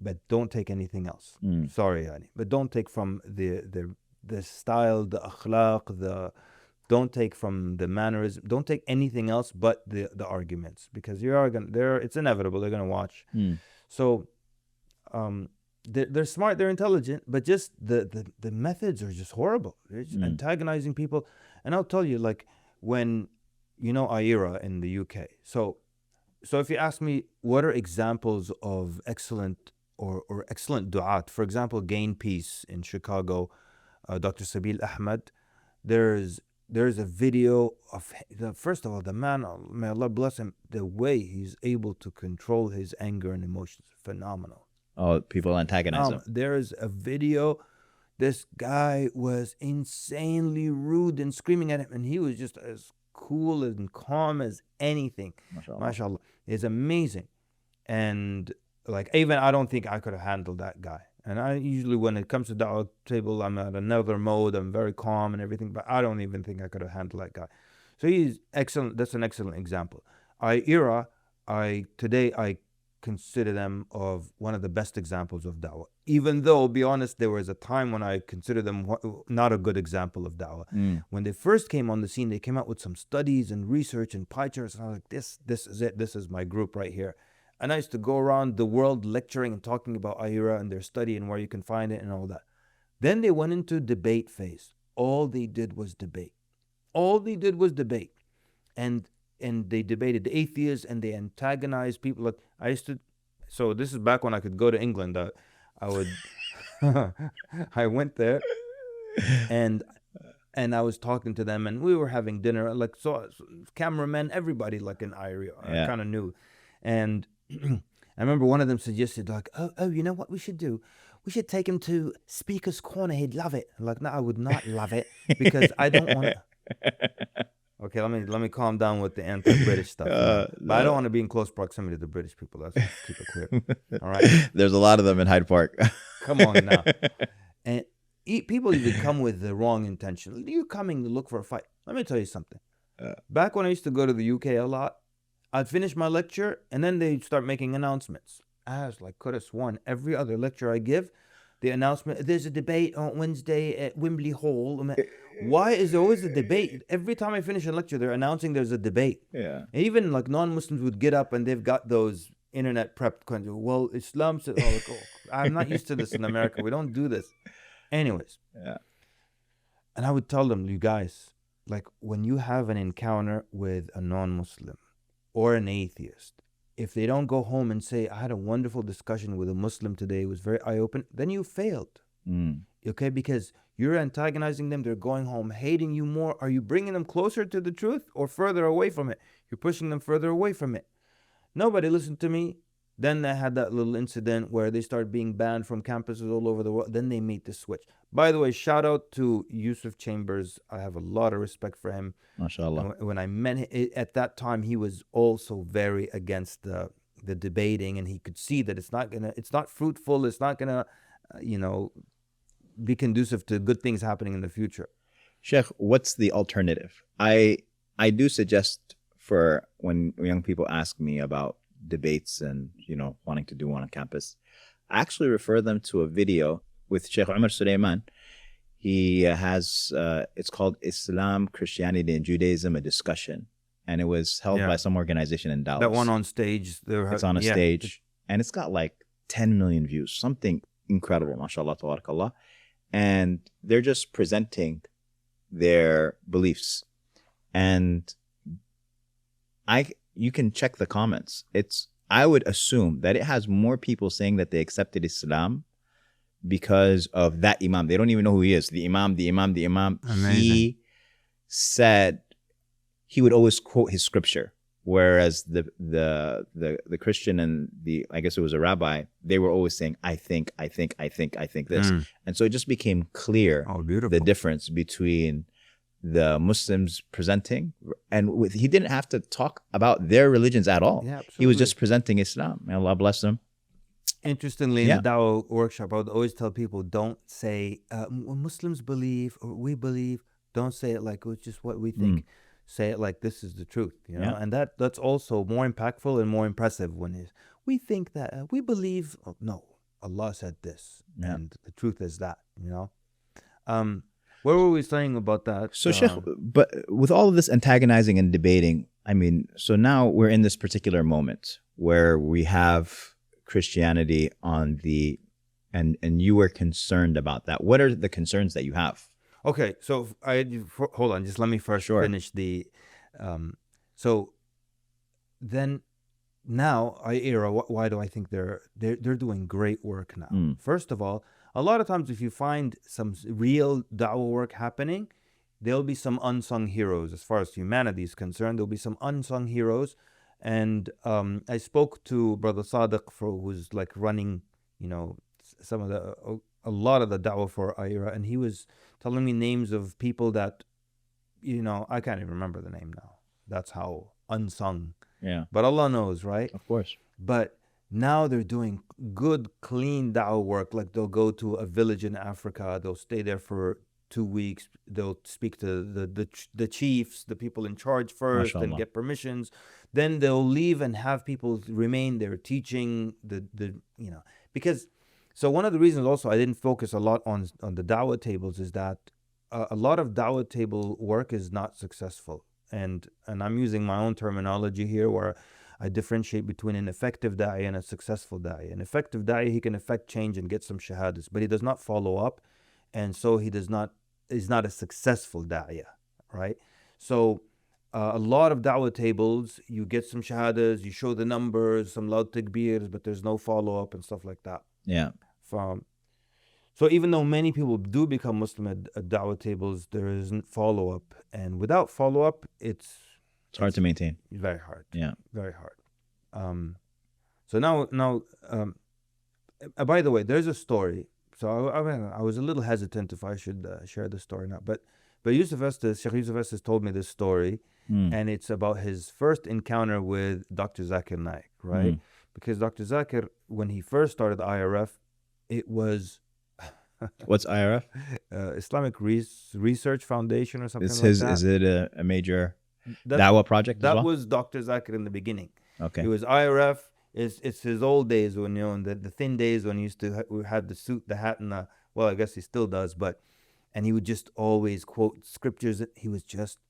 but don't take anything else. Sorry, Yani. But don't take from the style, the akhlaq, don't take from the mannerism. Don't take anything else but the arguments, because it's inevitable. They're gonna watch. So they're smart, they're intelligent, but just the methods are just horrible. They're just antagonizing people. And I'll tell you, like, when IRA in the UK. So if you ask me what are examples of excellent or excellent du'at. For example, Gain Peace in Chicago, Dr. Sabil Ahmed. There's a video of first of all, the man, may Allah bless him, the way he's able to control his anger and emotions, phenomenal.
Oh, people antagonize him.
There's a video. This guy was insanely rude and screaming at him, and he was just as cool and calm as anything. MashaAllah. It's amazing. And like, even I don't think I could have handled that guy. And I usually, when it comes to da'wah table, I'm at another mode. I'm very calm and everything, but I don't even think I could have handled that guy. So he's excellent. That's an excellent example. Today I consider them of one of the best examples of da'wah. Even though, be honest, there was a time when I considered them not a good example of da'wah. When they first came on the scene, they came out with some studies and research and pie charts, and I was like, this is it. This is my group right here. And I used to go around the world lecturing and talking about Ahira and their study and where you can find it and all that. Then they went into debate phase. All they did was debate. And they debated the atheists, and they antagonized people. Like, so this is back when I could go to England. I would, I went there, and I was talking to them, and we were having dinner. Like, so cameramen, everybody, like in Irie, I kind of knew. And I remember one of them suggested, like, oh, you know what we should do? We should take him to Speaker's Corner. He'd love it. I'm like, no, I would not love it, because I don't want to. Okay, let me calm down with the anti-British stuff. But I don't want to be in close proximity to the British people. Let's keep it clear. All right.
There's a lot of them in Hyde Park.
Come on now. And people even come with the wrong intention. You're coming to look for a fight. Let me tell you something. Back when I used to go to the UK a lot, I'd finish my lecture, and then they'd start making announcements. I was like, could have sworn every other lecture I give, the announcement, there's a debate on Wednesday at Wembley Hall. Why is there always a debate? Every time I finish a lecture, they're announcing there's a debate.
Yeah.
And even like non-Muslims would get up, and they've got those internet prepped kind of, well, Islam said, I'm not used to this in America. We don't do this. Anyways.
Yeah.
And I would tell them, you guys, like, when you have an encounter with a non-Muslim or an atheist, if they don't go home and say, I had a wonderful discussion with a Muslim today, it was very eye-opening, then you failed. Okay, because you're antagonizing them, they're going home hating you more. Are you bringing them closer to the truth or further away from it? You're pushing them further away from it. Nobody listened to me. Then they had that little incident where they started being banned from campuses all over the world. Then they made the switch. By the way, shout out to Yusuf Chambers. I have a lot of respect for him.
MashaAllah.
When I met him, at that time, he was also very against the debating, and he could see that it's not fruitful. It's not gonna, be conducive to good things happening in the future.
Sheikh, what's the alternative? I do suggest, for when young people ask me about debates and wanting to do one on campus, I actually refer them to a video with Shaykh Ammar Sulaiman. He has it's called Islam, Christianity, and Judaism, a discussion, and it was held by some organization in Dallas.
That one on stage.
It's on a stage, and it's got like 10 million views, something incredible, mashallah, tabarakallah. And they're just presenting their beliefs, and you can check the comments. I would assume that it has more people saying that they accepted Islam because of that imam. They don't even know who he is. The imam.
Amazing.
He said he would always quote his scripture, whereas the Christian and I guess it was a rabbi, they were always saying, I think this. And so it just became clear the difference between the Muslims presenting, and he didn't have to talk about their religions at all.
Yeah,
he was just presenting Islam. May Allah bless them.
Interestingly, in the Dawah workshop, I would always tell people, don't say Muslims believe or we believe. Don't say it like it's just what we think. Say it like this is the truth, and that's also more impactful and more impressive when we think that we believe. Oh, no, Allah said this, and the truth is that. What were we saying about that?
So, Sheikh, but with all of this antagonizing and debating, so now we're in this particular moment where we have Christianity on and you were concerned about that. What are the concerns that you have?
Okay, so hold on, just let me first finish the. So then now, why do I think they're doing great work now? First of all, a lot of times if you find some real da'wah work happening, there'll be some unsung heroes. As far as humanity is concerned, there'll be some unsung heroes. And I spoke to Brother Sadiq, who's like running, some of a lot of the da'wah for IRA, and he was telling me names of people that, I can't even remember the name now. That's how unsung.
Yeah.
But Allah knows, right?
Of course.
But now they're doing good, clean da'wah work. Like they'll go to a village in Africa. They'll stay there for 2 weeks. They'll speak to the chiefs, the people in charge first, and get permissions. Then they'll leave and have people remain there teaching because. So one of the reasons also I didn't focus a lot on the da'wah tables is that a lot of da'wah table work is not successful. And I'm using my own terminology here where I differentiate between an effective da'i and a successful da'i. An effective da'i, he can effect change and get some shahadas, but he does not follow up, and so he's not a successful da'i, right? So a lot of da'wah tables, you get some shahadas, you show the numbers, some loud takbirs, but there's no follow-up and stuff like that.
Yeah.
So even though many people do become Muslim at da'wah tables, there isn't follow-up. And without follow-up, it's
hard to maintain.
Very hard.
Yeah.
Very hard. So now, by the way, there's a story. So I was a little hesitant if I should share the story now. But Shaykh Yusuf Estes told me this story, and it's about his first encounter with Dr. Zakir Naik, right? Because Dr. Zakir, when he first started the IRF, it was...
What's IRF?
Islamic Research Foundation or something like that.
Is it a major da'wah project as well?
That was Dr. Zakir in the beginning.
Okay.
It was IRF. It's his old days when, the thin days when he used to have the suit, the hat, and well, I guess he still does, and he would just always quote scriptures.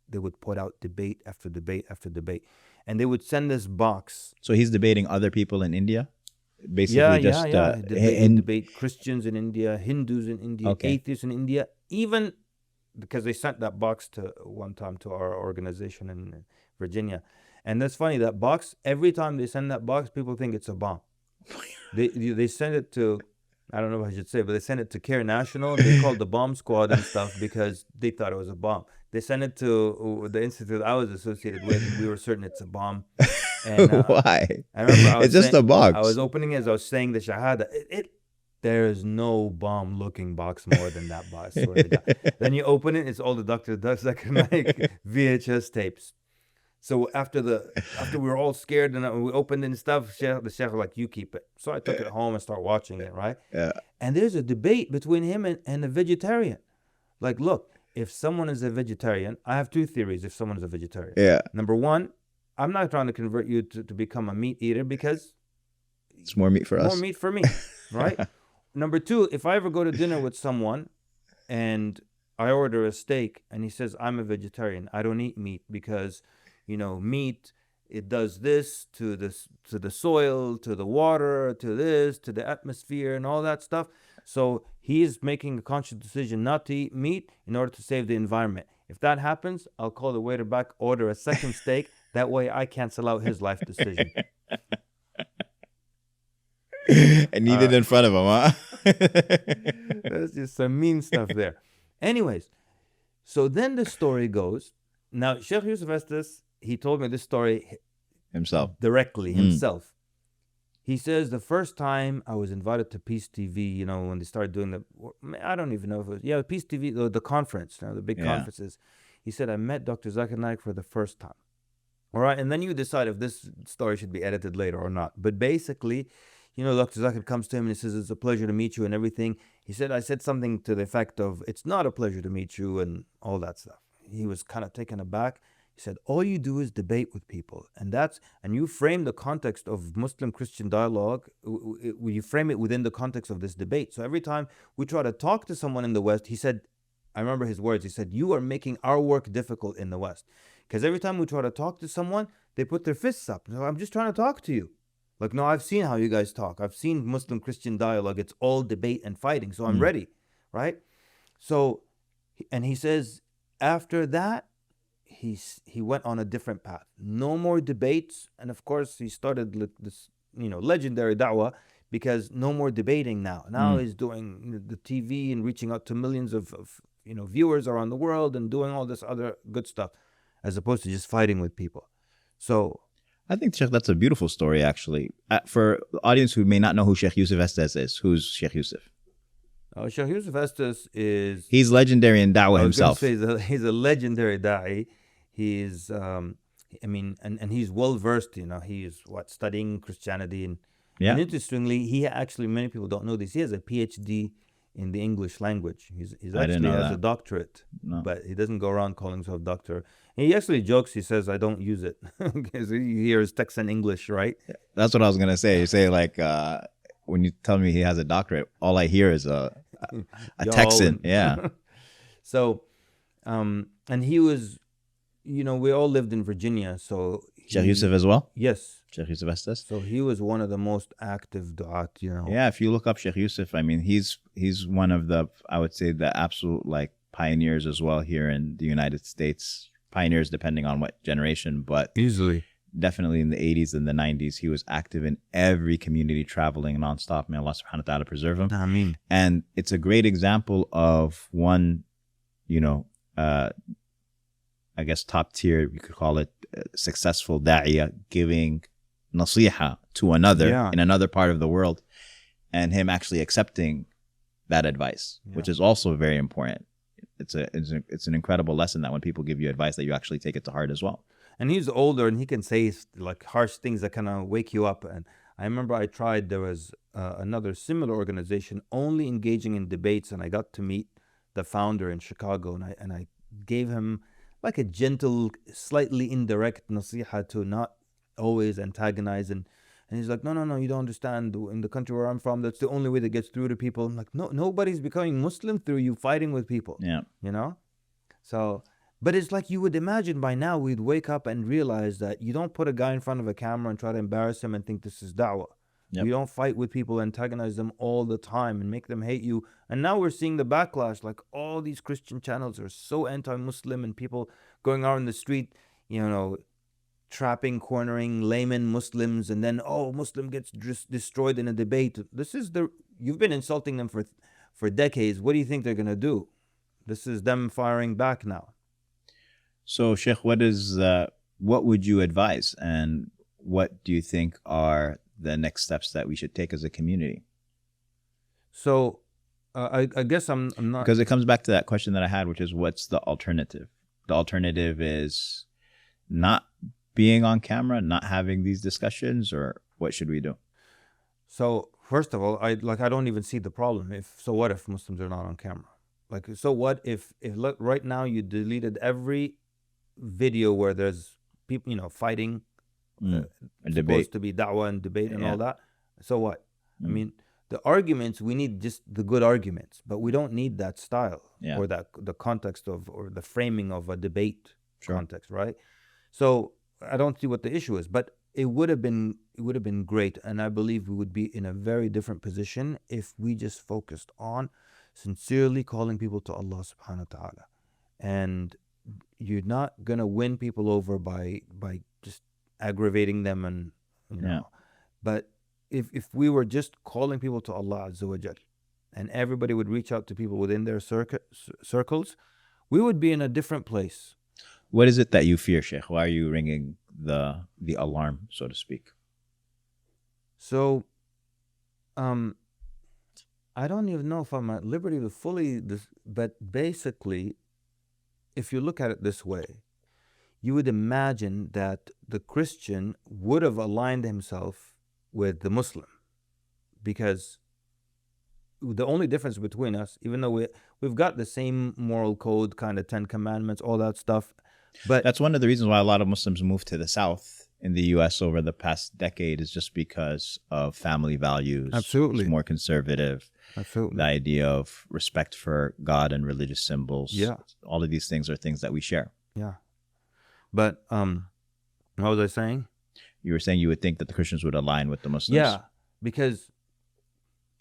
They would put out debate after debate after debate. And they would send this box.
So he's debating other people in India? Basically
Debate Christians in India, Hindus in India, atheists in India, even because they sent that box one time to our organization in Virginia. And that's funny, that box, every time they send that box, people think it's a bomb. They send it to, I don't know what I should say, but they sent it to Care National. They called the bomb squad and stuff because they thought it was a bomb. They sent it to the institute I was associated with. We were certain it's a bomm. And,
why?
I remember
it's just a box.
I was opening it as I was saying the Shahada. There is no bomb-looking box more than that box. Swear to God. Then you open it, it's all the Dr. Zakir Naik VHS tapes. So after we were all scared and we opened it and stuff, the Sheikh was like, you keep it. So I took it home and started watching it, right?
Yeah.
And there's a debate between him and a vegetarian. Like, look, if someone is a vegetarian, I have two theories if someone is a vegetarian.
Yeah.
Number one, I'm not trying to convert you to become a meat eater because
it's more meat for us.
More meat for me, right? Number two, if I ever go to dinner with someone and I order a steak and he says, I'm a vegetarian, I don't eat meat because, meat, it does this to the soil, to the water, to this, to the atmosphere and all that stuff. So he is making a conscious decision not to eat meat in order to save the environment. If that happens, I'll call the waiter back, order a second steak. That way I cancel out his life decision.
And eat it in front of him, huh?
There's just some mean stuff there. Anyways, so then the story goes. Now, Shaykh Yusuf Estes, he told me this story
himself.
Himself. He says the first time I was invited to Peace TV, when they started doing I don't even know if it was, Peace TV, the conference, the big conferences. He said, I met Dr. Zakir Naik for the first time. All right, and then you decide if this story should be edited later or not. But basically, Dr. Zakir comes to him and he says, it's a pleasure to meet you and everything. He said, I said something to the effect of, it's not a pleasure to meet you and all that stuff. He was kind of taken aback. He said, all you do is debate with people. And you frame the context of Muslim-Christian dialogue, you frame it within the context of this debate. So every time we try to talk to someone in the West, he said, I remember his words, he said, you are making our work difficult in the West. Because every time we try to talk to someone, they put their fists up. So I'm just trying to talk to you. Like, no, I've seen how you guys talk. I've seen Muslim-Christian dialogue. It's all debate and fighting. So I'm ready, right? So, and he says, after that, he went on a different path. No more debates, and of course he started this legendary da'wah, because no more debating now. Now he's doing the TV and reaching out to millions of viewers around the world and doing all this other good stuff, as opposed to just fighting with people. So
I think, Sheikh, that's a beautiful story, actually. For the audience who may not know who Sheikh Yusuf Estes is, who's Sheikh Yusuf?
Sheikh Yusuf Estes is...
He's legendary in da'wah himself.
He's a legendary da'i. He's, and he's well versed. He is studying Christianity, and interestingly, many people don't know this. He has a PhD in the English language. He's actually has a doctorate, but he doesn't go around calling himself doctor. And he actually jokes. He says, "I don't use it," because he hears Texan English, right?
That's what I was gonna say. You say like when you tell me he has a doctorate, all I hear is a Texan. Yeah.
So, and he was, we all lived in Virginia, so
Sheikh Yusuf as well.
Yes.
Sheikh Yusuf Estes.
So he was one of the most active du'at,
Yeah, if you look up Sheikh Yusuf, I mean, he's one of the, I would say, the absolute pioneers as well here in the United States. Pioneers depending on what generation, but
easily.
Definitely in the 80s and the 90s, he was active in every community, traveling nonstop. May Allah subhanahu wa ta'ala preserve him.
Ameen.
And it's a great example of one, I guess top tier, you could call it, successful da'iyah giving nasiha to another in another part of the world, and him actually accepting that advice, which is also very important. It's an incredible lesson that when people give you advice, that you actually take it to heart as well.
And he's older, and he can say harsh things that kind of wake you up. And I remember there was another similar organization only engaging in debates, and I got to meet the founder in Chicago, and I gave him like a gentle, slightly indirect nasiha to not always antagonize. And he's like, no, you don't understand. In the country where I'm from, that's the only way that gets through to people. I'm like, no, nobody's becoming Muslim through you fighting with people.
Yeah.
So, but it's like you would imagine by now we'd wake up and realize that you don't put a guy in front of a camera and try to embarrass him and think this is da'wah. Yep. You don't fight with people, antagonize them all the time and make them hate you. And now we're seeing the backlash. Like all these Christian channels are so anti-Muslim, and people going out in the street, trapping, cornering layman Muslims, and then Muslim gets destroyed in a debate. You've been insulting them for decades. What do you think they're gonna do? This is them firing back now.
So, Sheikh, what would you advise, and what do you think are the next steps that we should take as a community?
So, I guess I'm not,
because it comes back to that question that I had, which is, what's the alternative? The alternative is not being on camera, not having these discussions, or what should we do?
So first of all, I don't even see the problem. What if Muslims are not on camera? So what if right now you deleted every video where there's people fighting,
a debate,
supposed to be da'wah and debate and all that. So what? I mean, the arguments, we need just the good arguments, but we don't need that style or the context or the framing of a debate context, right? So I don't see what the issue is, but it would have been great, and I believe we would be in a very different position if we just focused on sincerely calling people to Allah subhanahu wa ta'ala. And you're not gonna win people over by just aggravating them and but if we were just calling people to Allah Azza wa Jal, and everybody would reach out to people within their circles, we would be in a different place.
What is it that you fear, Sheikh? Why are you ringing the alarm, so to speak?
So, I don't even know if I'm at liberty to fully but basically, if you look at it this way, you would imagine that the Christian would have aligned himself with the Muslim, because the only difference between us, even though we've got the same moral code, kind of 10 commandments, all that stuff, but
that's one of the reasons why a lot of Muslims moved to the South in the U.S. over the past decade, is just because of family values.
Absolutely.
It's more conservative.
Absolutely.
The idea of respect for God and religious symbols.
Yeah.
All of these things are things that we share.
Yeah. But what was I saying?
You were saying you would think that the Christians would align with the Muslims.
Yeah, because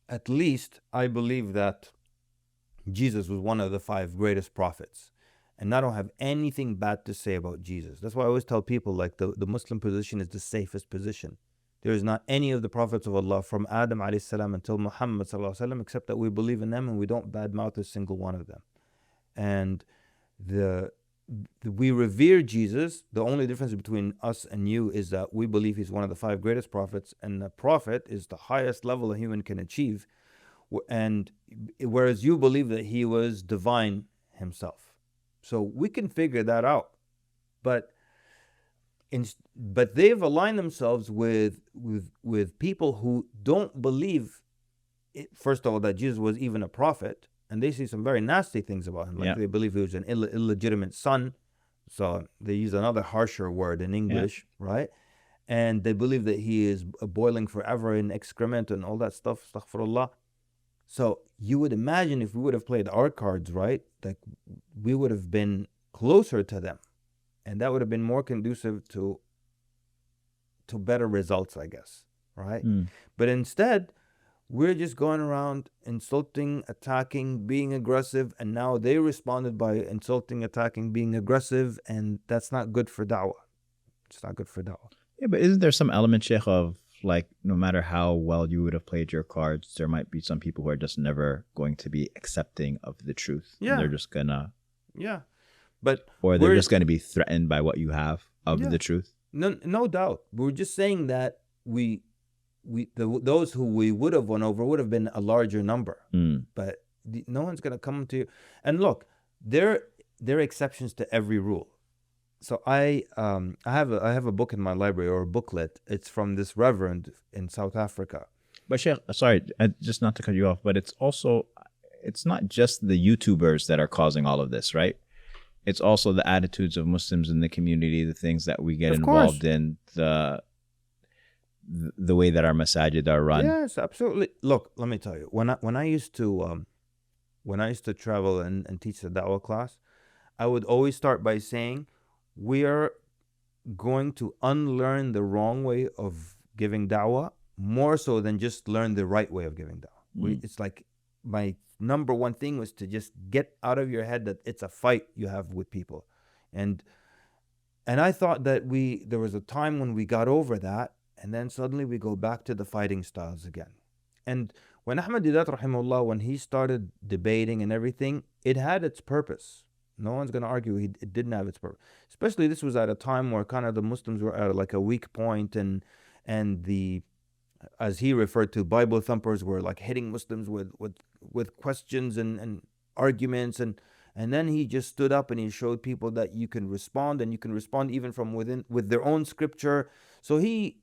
at least I believe that Jesus was one of the 5 greatest prophets. and I don't have anything bad to say about Jesus. That's why I always tell people, like, the Muslim position is the safest position. There is not any of the prophets of Allah from Adam alayhi salam until Muhammad sallallahu alaihi wasallam, except that we believe in them and we don't badmouth a single one of them. And we revere Jesus. The only difference between us and you is that we believe he's one of the 5 greatest prophets, and the prophet is the highest level a human can achieve. And whereas you believe that he was divine himself. So we can figure that out. But they've aligned themselves with people who don't believe, first of all, that Jesus was even a prophet. And they see some very nasty things about him. Like they believe he was an illegitimate son. So they use another harsher word in English, right? And they believe that he is boiling forever in excrement and all that stuff, astaghfirullah. So you would imagine if we would have played our cards right, that we would have been closer to them. And that would have been more conducive to better results, I guess, right? But instead, we're just going around insulting, attacking, being aggressive, and now they responded by insulting, attacking, being aggressive, and that's not good for da'wah. It's not good for da'wah.
Yeah, but isn't there some element, Sheikh, of like, no matter how well you would have played your cards, there might be some people who are just never going to be accepting of the truth.
Yeah.
And they're just gonna...
Yeah. But
or they're just going to be threatened by what you have of the truth.
No doubt. We're just saying that those who we would have won over would have been a larger number. But no one's going to come to you. And look, there are exceptions to every rule. So I have a book in my library, or a booklet. It's from this reverend in South Africa.
But Sheikh, sorry, just not to cut you off, but it's not just the YouTubers that are causing all of this, right? It's also the attitudes of Muslims in the community, the things that we get involved in, the way that our masajid are run.
Yes, absolutely. Look, let me tell you, when I used to travel and teach the da'wah class, I would always start by saying, we are going to unlearn the wrong way of giving da'wah, more so than just learn the right way of giving da'wah. It's like my number one thing was to just get out of your head that it's a fight you have with people. And I thought that there was a time when we got over that, and then suddenly we go back to the fighting styles again. And when Ahmad Didat, rahimahullah, when he started debating and everything, it had its purpose. No one's going to argue it didn't have its purpose. Especially this was at a time where kind of the Muslims were at like a weak point, and the, as he referred to, Bible thumpers were like hitting Muslims with questions and arguments, and then he just stood up and he showed people that you can respond, and you can respond even from within with their own scripture. So he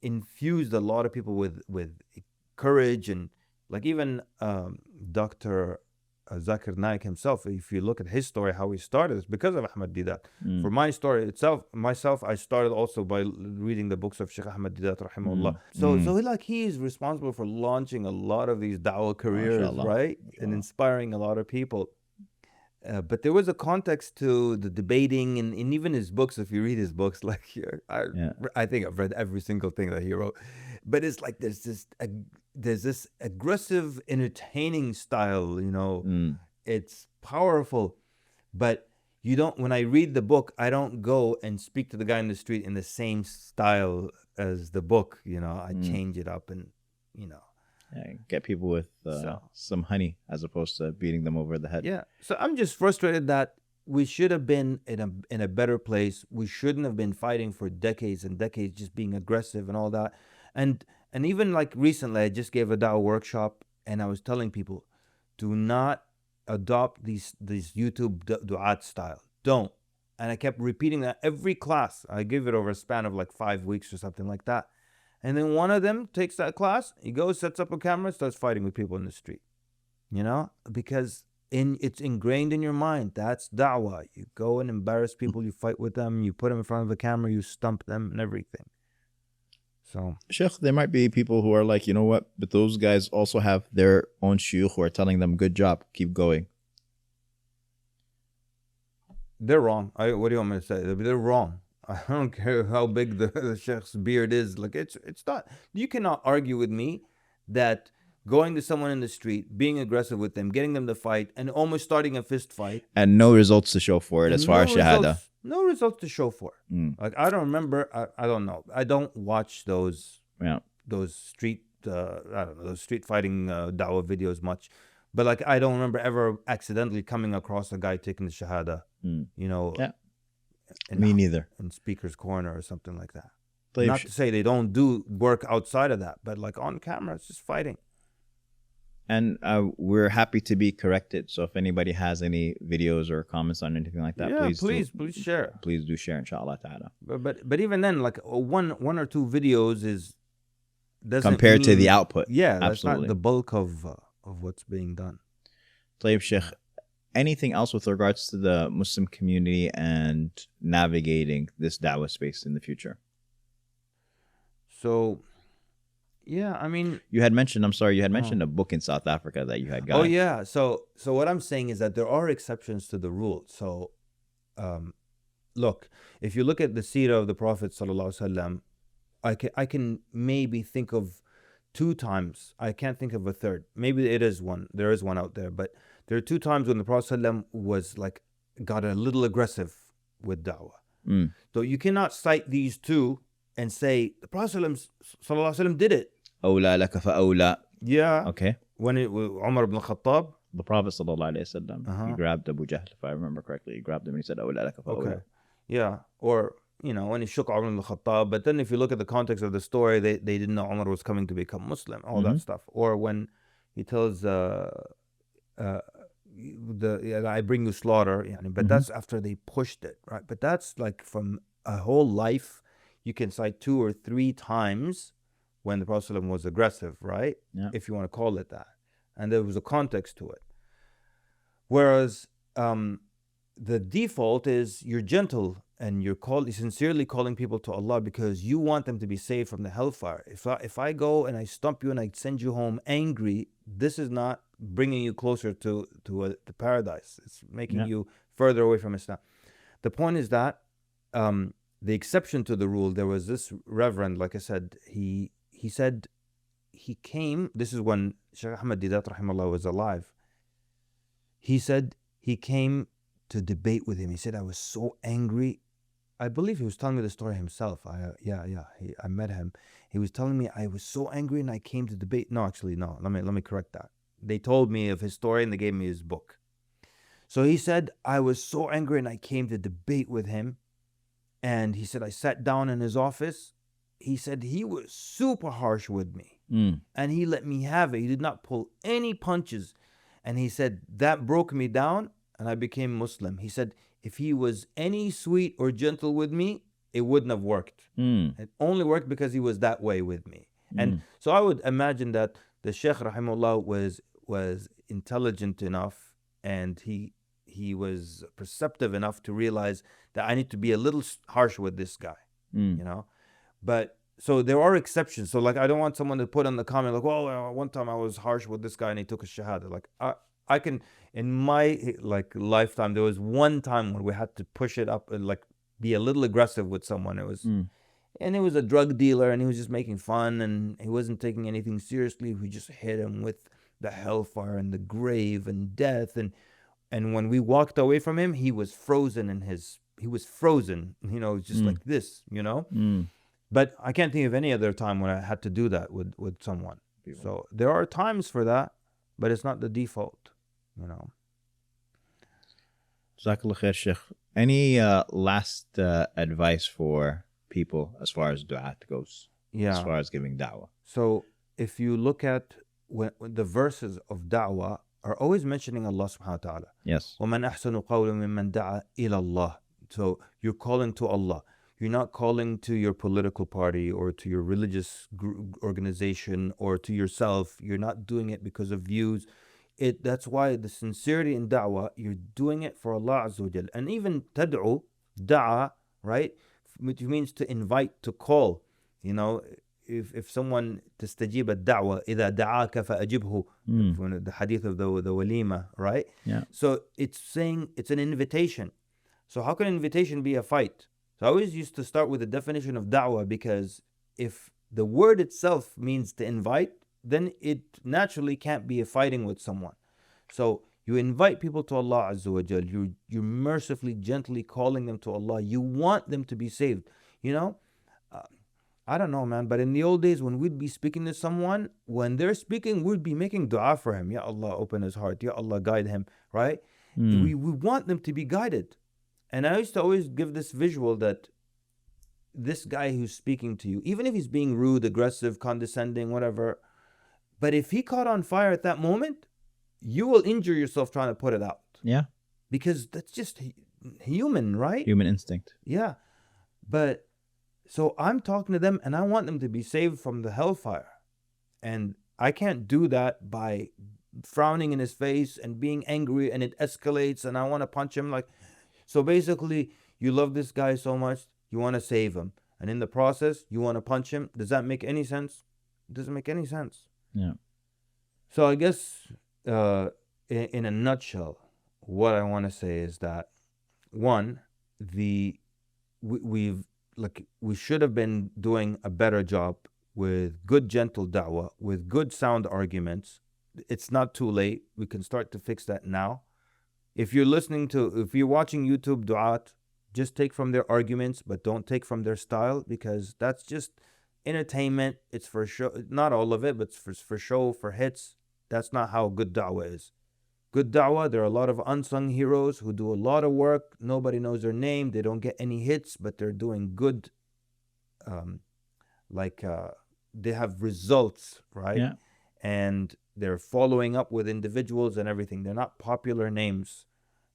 infused a lot of people with courage, and like even Dr. Zakir Naik himself, if you look at his story, how he started, it's because of Ahmad Didat. For my story myself, I started also by reading the books of Shaykh Ahmad Didat, rahimahullah. So he is responsible for launching a lot of these da'wah careers, right? And inspiring a lot of people. But there was a context to the debating, and even his books. If you read his books, like I think I've read every single thing that he wrote. But it's like there's this aggressive, entertaining style. It's powerful, but you don't. When I read the book, I don't go and speak to the guy in the street in the same style as the book. I change it up, and
get people with some honey as opposed to beating them over the head.
Yeah. So I'm just frustrated that we should have been in a better place. We shouldn't have been fighting for decades and decades, just being aggressive and all that. And even like recently, I just gave a da'wah workshop, and I was telling people, do not adopt these YouTube du'at style. Don't. And I kept repeating that every class. I give it over a span of like 5 weeks or something like that. And then one of them takes that class, he goes, sets up a camera, starts fighting with people in the street. Because it's ingrained in your mind. That's da'wah. You go and embarrass people, you fight with them, you put them in front of the camera, you stump them and everything. So,
Sheikh, there might be people who are like, you know what, but those guys also have their own shuyukh who are telling them, good job, keep going.
They're wrong. What do you want me to say? They're wrong. I don't care how big the sheikh's beard is. Like it's not. You cannot argue with me that going to someone in the street, being aggressive with them, getting them to fight, and almost starting a fist fight.
And no results to show for it as far as shahada.
No results to show for it. Like, I don't remember, I don't know. I don't watch those street, I don't know, those street fighting da'wah videos much. But like, I don't remember ever accidentally coming across a guy taking the shahada, you know.
Yeah. Me neither.
In speaker's corner or something like that.
طيب
Not to say they don't do work outside of that, but like on camera, it's just fighting.
And we're happy to be corrected. So if anybody has any videos or comments on anything like that,
please share.
Please do share, inshallah ta'ala.
But even then, like one or two videos doesn't
compared to
mean,
the output.
Yeah,
absolutely.
That's not the bulk of what's being done.
طيب Sheikh, anything else with regards to the Muslim community and navigating this da'wah space in the future?
So, yeah, I mean,
you had mentioned a book in South Africa that you had got.
Oh yeah, so what I'm saying is that there are exceptions to the rule. So, look, if you look at the seerah of the Prophet ﷺ, I can maybe think of 2 times. I can't think of a third. Maybe it is one. There is one out there, but there are 2 times when the Prophet ﷺ was like got a little aggressive with da'wah. So you cannot cite these 2 and say the Prophet ﷺ did it.
أولى لك فأولى.
Yeah.
Okay.
When it was Umar ibn Khattab,
the Prophet ﷺ, he grabbed Abu Jahl, if I remember correctly. He grabbed him and he said, أولى لك فأولى.
Okay. Yeah. Or, you know, when he shook Umar ibn Khattab. But then if you look at the context of the story, they didn't know Umar was coming to become Muslim, all that stuff. Or when he tells I bring you slaughter, but that's after they pushed it, right? But that's like from a whole life. You can cite 2 or 3 times when the Prophet ﷺ was aggressive, right?
Yeah.
If you want to call it that. And there was a context to it. Whereas the default is you're gentle and you're sincerely calling people to Allah because you want them to be saved from the hellfire. If I go and I stump you and I send you home angry, this is not bringing you closer to the paradise. It's making you further away from Islam. The point is that the exception to the rule, there was this reverend, like I said, he said he came, this is when Shaykh Ahmad Didat rahimahullah was alive. He said he came to debate with him. He said, I was so angry. I believe he was telling me the story himself. I met him. He was telling me I was so angry and I came to debate. No, actually, no. Let me correct that. They told me of his story and they gave me his book. So he said, I was so angry and I came to debate with him. And he said, I sat down in his office. He said he was super harsh with me. And he let me have it. He did not pull any punches. And he said, that broke me down and I became Muslim. He said, if he was any sweet or gentle with me, it wouldn't have worked. It only worked because he was that way with me. And so I would imagine that the Shaykh rahimahullah was intelligent enough and he was perceptive enough to realize that I need to be a little harsh with this guy, you know. But so there are exceptions. So like I don't want someone to put on the comment like, well, one time I was harsh with this guy and he took a shahada. Like I can, in my like lifetime, there was one time when we had to push it up and like be a little aggressive with someone. It was, and it was a drug dealer and he was just making fun and he wasn't taking anything seriously. We just hit him with the hellfire and the grave and death and when we walked away from him, he was frozen you know, just like this, you know. But I can't think of any other time when I had to do that with someone. So there are times for that, but it's not the default, you know.
Jazakallah khair, Sheikh. Any last advice for people as far as du'at goes?
Yeah.
As far as giving da'wah.
So if you look at when the verses of da'wah are always mentioning Allah subhanahu wa ta'ala.
Yes.
وَمَنْ أَحْسَنُ قَوْلًا مِمَّنْ دَعَى إِلَى اللَّهِ. So you're calling to Allah. You're not calling to your political party or to your religious organization or to yourself. You're not doing it because of views. That's why the sincerity in da'wah, you're doing it for Allah Azza wa Jal. And even tad'u, da'a, right? Which means to invite, to call. You know, if someone تستجيب الدعوة إذا دعاك فأجبه, the hadith of the walima, right?
Yeah.
So it's saying it's an invitation. So how can an invitation be a fight? So I always used to start with the definition of da'wah because if the word itself means to invite, then it naturally can't be a fighting with someone. So you invite people to Allah Azza wa Jal. You're mercifully, gently calling them to Allah. You want them to be saved. You know, I don't know, man, but in the old days when we'd be speaking to someone, when they're speaking, we'd be making dua for him. Ya Allah, open his heart. Ya Allah, guide him, right? We want them to be guided. And I used to always give this visual that this guy who's speaking to you, even if he's being rude, aggressive, condescending, whatever, but if he caught on fire at that moment, you will injure yourself trying to put it out.
Yeah.
Because that's just human, right?
Human instinct.
Yeah. But so I'm talking to them and I want them to be saved from the hellfire. And I can't do that by frowning in his face and being angry, and it escalates and I want to punch him. So basically, you love this guy so much, you want to save him. And in the process, you want to punch him. Does that make any sense? It doesn't make any sense.
Yeah.
So I guess in a nutshell, what I want to say is that, one, we should have been doing a better job with good, gentle da'wah, with good, sound arguments. It's not too late. We can start to fix that now. If you're watching YouTube du'at, just take from their arguments, but don't take from their style, because that's just entertainment. It's for show. Not all of it, but it's for show, for hits. That's not how good da'wah is. Good da'wah, there are a lot of unsung heroes who do a lot of work. Nobody knows their name. They don't get any hits, but they're doing good. They have results, right?
Yeah.
And they're following up with individuals and everything. They're not popular names.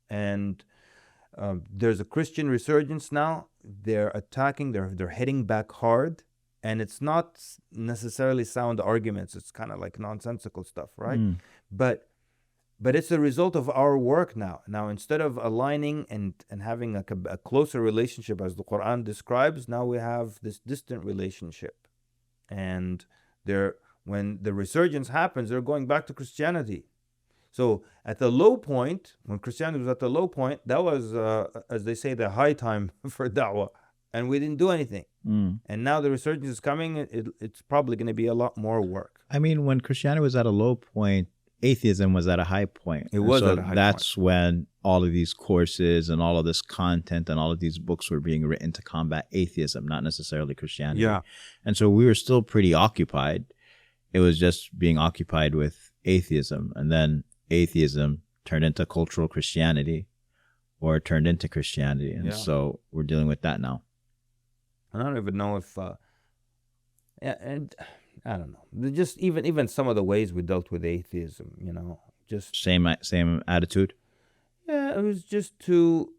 And there's a Christian resurgence now. They're attacking, they're hitting back hard. And it's not necessarily sound arguments. It's kind of like nonsensical stuff, right? But it's a result of our work now. Now, instead of aligning and having a closer relationship as the Quran describes, now we have this distant relationship. And when the resurgence happens, they're going back to Christianity. So at the low point, when Christianity was at the low point, that was, as they say, the high time for da'wah. And we didn't do anything. And now the resurgence is coming. It's probably going to be a lot more work.
I mean, when Christianity was at a low point, atheism was at a high point.
It was at a high point.
That's when all of these courses and all of this content and all of these books were being written to combat atheism, not necessarily Christianity.
Yeah.
And so we were still pretty occupied. It was just being occupied with atheism. And then atheism turned into cultural Christianity, or turned into Christianity. And so we're dealing with that now.
I don't even know if, and I don't know. Just even some of the ways we dealt with atheism, just
same attitude.
Yeah, it was just too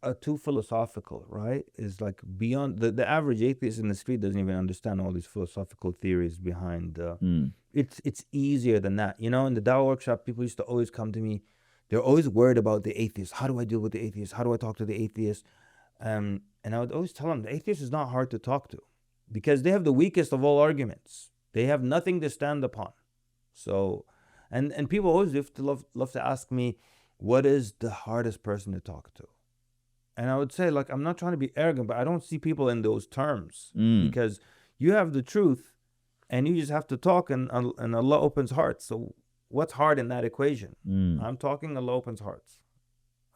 philosophical, right? It's like beyond the average atheist in the street doesn't even understand all these philosophical theories behind. It's easier than that, In the Dawah workshop, people used to always come to me. They're always worried about the atheist. How do I deal with the atheist? How do I talk to the atheist? And I would always tell them the atheist is not hard to talk to, because they have the weakest of all arguments. They have nothing to stand upon. So, and people always love to ask me, what is the hardest person to talk to? And I would say, I'm not trying to be arrogant, but I don't see people in those terms, because you have the truth and you just have to talk, and Allah opens hearts. So what's hard in that equation? I'm talking, Allah opens hearts.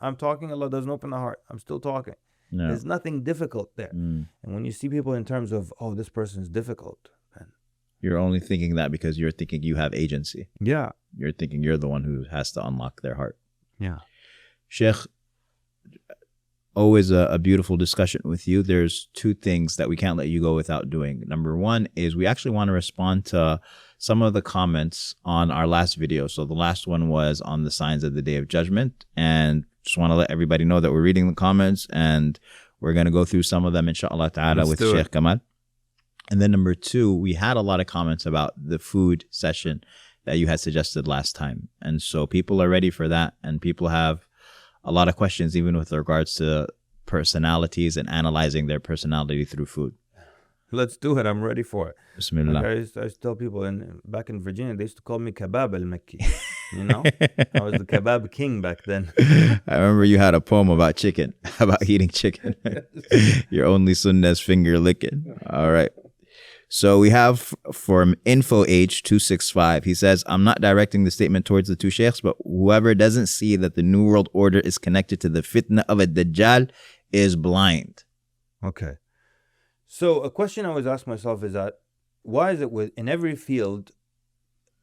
I'm talking, Allah doesn't open the heart. I'm still talking. No. There's nothing difficult there. And when you see people in terms of, oh, this person is difficult, then
you're only thinking that because you're thinking you have agency.
Yeah.
You're thinking you're the one who has to unlock their heart.
Yeah.
Sheikh, always a beautiful discussion with you. There's two things that we can't let you go without doing. Number one is we actually want to respond to some of the comments on our last video. So the last one was on the signs of the Day of Judgment, and just want to let everybody know that we're reading the comments and we're going to go through some of them, inshallah ta'ala, with Shaykh Kamal. And then number two, we had a lot of comments about the food session that you had suggested last time. And so people are ready for that, and people have a lot of questions, even with regards to personalities and analyzing their personality through food.
Let's do it. I'm ready for it.
Bismillah.
I used to tell people back in Virginia, they used to call me Kebab El Mekki. I was the kebab king back then.
I remember you had a poem about chicken, about eating chicken. Your only sunnah is finger licking. All right. So we have from InfoH265. He says, I'm not directing the statement towards the two sheikhs, but whoever doesn't see that the New World Order is connected to the fitna of a Dajjal is blind.
Okay. So a question I always ask myself is that why is it in every field,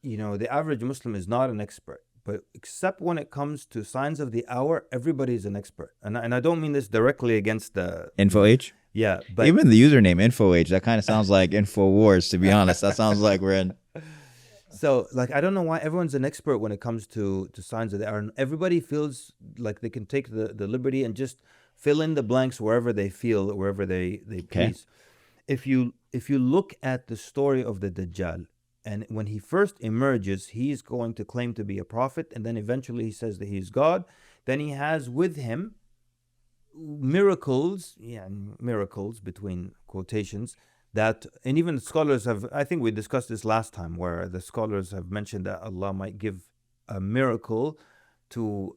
the average Muslim is not an expert, but except when it comes to signs of the hour, everybody is an expert. And I don't mean this directly against the
InfoH?
Yeah, but
even the username InfoH, that kind of sounds like InfoWars, to be honest. That sounds like we're in.
So, I don't know why everyone's an expert when it comes to signs of the hour. And everybody feels like they can take the liberty and just fill in the blanks wherever they feel, wherever they please. If you look at the story of the Dajjal, and when he first emerges, he's going to claim to be a prophet, and then eventually he says that he's God. Then he has with him miracles between quotations, that, and even scholars have, I think we discussed this last time, where the scholars have mentioned that Allah might give a miracle to,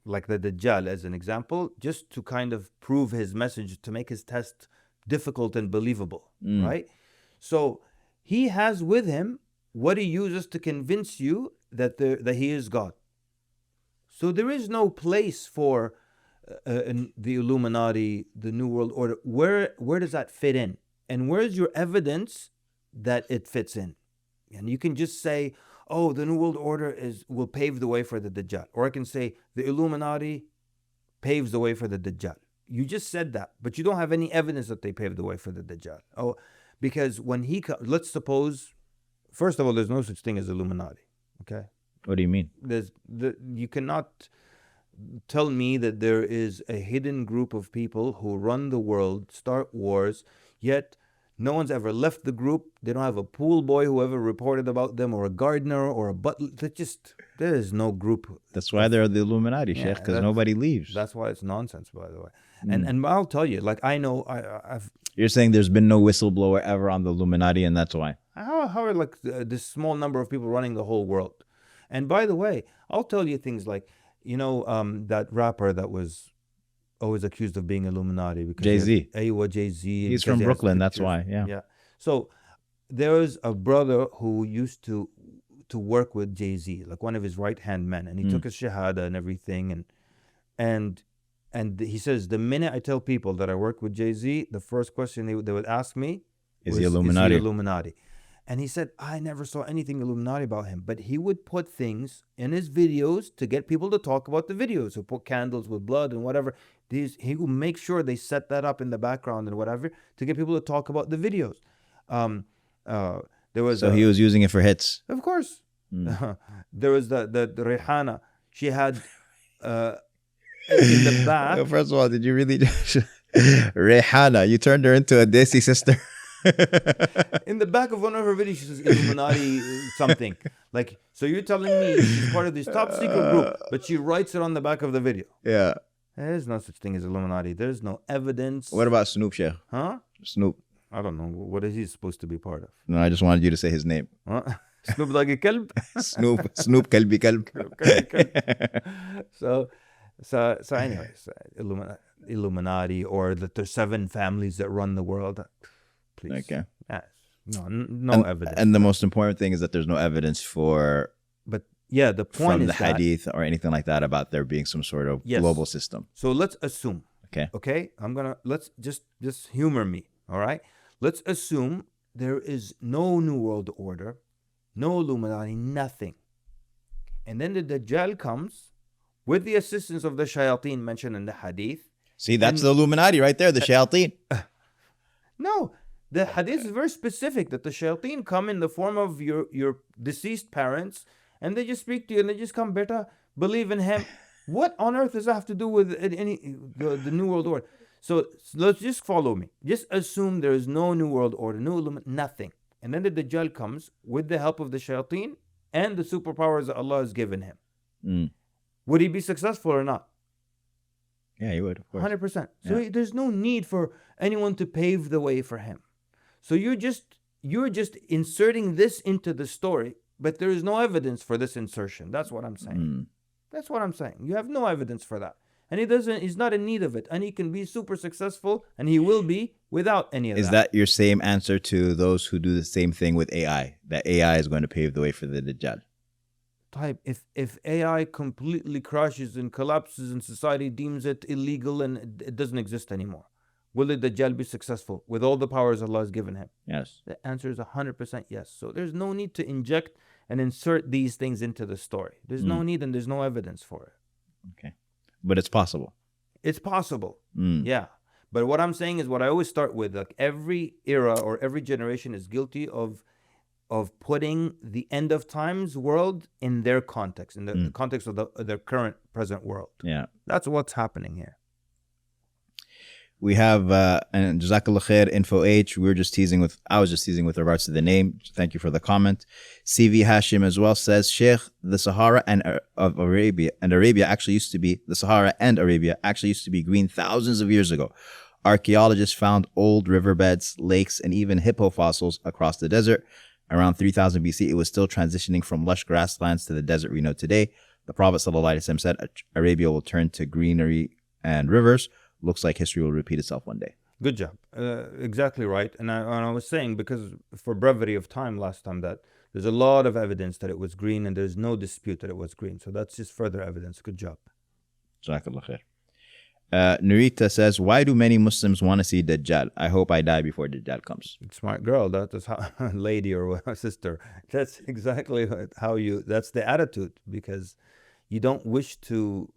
like the Dajjal as an example, just to kind of prove his message, to make his test difficult and believable, right? So he has with him what he uses to convince you that he is God. So there is no place for the Illuminati, the New World Order. Where does that fit in? And where's your evidence that it fits in? And you can just say, oh, the New World Order will pave the way for the Dajjal. Or I can say the Illuminati paves the way for the Dajjal. You just said that, but you don't have any evidence that they paved the way for the Dajjal. Oh, because when let's suppose, first of all, there's no such thing as Illuminati. Okay?
What do you mean?
You cannot tell me that there is a hidden group of people who run the world, start wars, yet no one's ever left the group. They don't have a pool boy who ever reported about them, or a gardener, or a butler. There is no group.
That's why they're the Illuminati, Sheikh, because nobody leaves.
That's why it's nonsense, by the way. And I'll tell you, I know, I've...
You're saying there's been no whistleblower ever on the Illuminati, and that's why?
How are this small number of people running the whole world? And by the way, I'll tell you things like, that rapper that was always accused of being Illuminati, because
Jay-Z.
Jay-Z.
He's from Brooklyn, that's why. Yeah.
So there was a brother who used to work with Jay-Z, like one of his right-hand men, and he took his shahada and everything, and he says, the minute I tell people that I work with Jay-Z, the first question they would ask me
is he Illuminati?
And he said, I never saw anything Illuminati about him. But he would put things in his videos to get people to talk about the videos. He'll put candles with blood and whatever. He will make sure they set that up in the background and whatever to get people to talk about the videos.
He was using it for hits.
Of course. There was the Rihanna. She had in the back.
First of all, did you really Rihanna? You turned her into a Desi sister.
In the back of one of her videos, she says Illuminati something. So you're telling me she's part of this top secret group, but she writes it on the back of the video.
Yeah.
There's no such thing as Illuminati. There's no evidence.
What about Snoop, Sheikh?
Huh?
Snoop.
I don't know. What is he supposed to be part of?
No, I just wanted you to say his name.
Huh? Snoop Doggy Kalb?
Snoop Kalbi Kalb.
So anyways, Illuminati, or that there's 7 families that run the world. Please.
Okay.
No evidence.
And the most important thing is that there's no evidence for...
But yeah, the point
from
is
the hadith or anything like that about there being some sort of global system.
So let's assume.
Okay.
Let's just humor me. All right. Let's assume there is no New World Order, no Illuminati, nothing. And then the Dajjal comes with the assistance of the shayateen mentioned in the hadith.
See, that's the Illuminati right there, the shayateen.
No, the hadith is very specific that the shayateen come in the form of your deceased parents, and they just speak to you and they just come, beta, believe in him. What on earth does that have to do with the New World Order? So let's just follow me. Just assume there is no New World Order, no Illuminati, nothing. And then the Dajjal comes with the help of the shayateen and the superpowers that Allah has given him. Would he be successful or not?
Yeah, he would, of course.
100%. So there's no need for anyone to pave the way for him. So you're just inserting this into the story, but there is no evidence for this insertion. That's what I'm saying. That's what I'm saying. You have no evidence for that. And he's not in need of it. And he can be super successful, and he will be without any of
Is that your same answer to those who do the same thing with AI? That AI is going to pave the way for the Dajjal?
Type if AI completely crashes and collapses and society deems it illegal and it doesn't exist anymore, will the Dajjal be successful with all the powers Allah has given him?
Yes.
The answer is 100% yes. So there's no need to inject and insert these things into the story. There's no need and there's no evidence for it.
Okay. But it's possible.
It's possible. Yeah. But what I'm saying is what I always start with, like every era or every generation is guilty of putting the end of times world in their context, in the context of their current present world.
Yeah.
That's what's happening here.
We have, and Jazakallah Khair, Info H. I was just teasing with regards to the name. Thank you for the comment. CV Hashim as well says, Sheikh, the Sahara and Arabia actually used to be green thousands of years ago. Archaeologists found old riverbeds, lakes, and even hippo fossils across the desert. Around 3000 BC, it was still transitioning from lush grasslands to the desert we know today. The Prophet ﷺ said, Arabia will turn to greenery and rivers. Looks like history will repeat itself one day.
Good job. Exactly right. And I was saying, because for brevity of time last time, that there's a lot of evidence that it was green and there's no dispute that it was green. So that's just further evidence. Good job.
Jazakallah khair. Nurita says, why do many Muslims want to see Dajjal? I hope I die before Dajjal comes.
Smart girl. That's how, lady or sister. That's exactly that's the attitude, because you don't wish to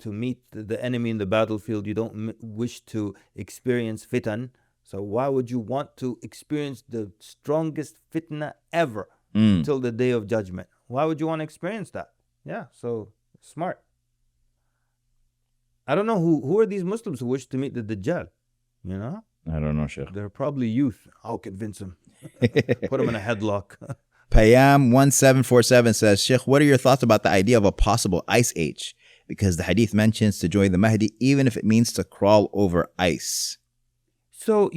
meet the enemy in the battlefield. You don't wish to experience fitan. So why would you want to experience the strongest fitna ever till the day of judgment? Why would you want to experience that? Yeah, so smart. I don't know who are these Muslims who wish to meet the Dajjal, you know?
I don't know, Sheikh.
They're probably youth. I'll convince them. Put them in a headlock.
Payam1747 says, Sheikh, what are your thoughts about the idea of a possible ice age? Because the hadith mentions to join the Mahdi, even if it means to crawl over ice.
So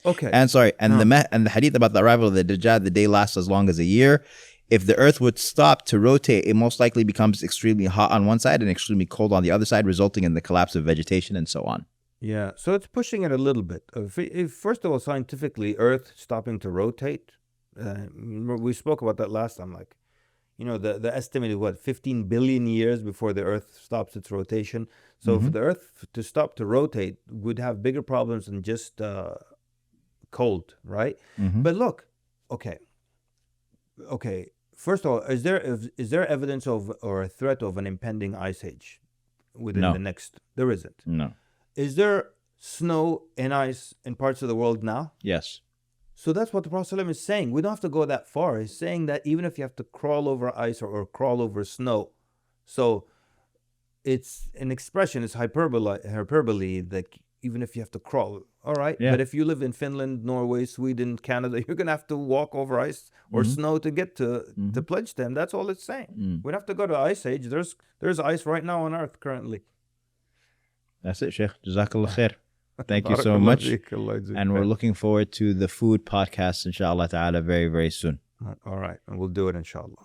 okay.
And the hadith about the arrival of the Dajjal, the day lasts as long as a year. If the earth would stop to rotate, it most likely becomes extremely hot on one side and extremely cold on the other side, resulting in the collapse of vegetation and so on.
Yeah, so it's pushing it a little bit. If first of all, scientifically, Earth stopping to rotate, we spoke about that last time, like, you know, the estimate is 15 billion years before the Earth stops its rotation. So for the Earth to stop to rotate would have bigger problems than just cold, right? But look, okay. First of all, is there evidence of or a threat of an impending ice age within the next? There isn't.
No.
Is there snow and ice in parts of the world now?
Yes.
So that's what the Prophet ﷺ is saying. We don't have to go that far. He's saying that even if you have to crawl over ice or crawl over snow, so it's an expression, it's hyperbole, that even if you have to crawl, all right.
Yeah.
But if you live in Finland, Norway, Sweden, Canada, you're gonna have to walk over ice or snow to get to pledge them. That's all it's saying. We don't have to go to ice age. There's ice right now on Earth currently.
That's it, Sheikh. Jazakallah khair. Thank you so much. And we're looking forward to the food podcast, inshallah ta'ala, very, very soon.
All right. And we'll do it, inshallah.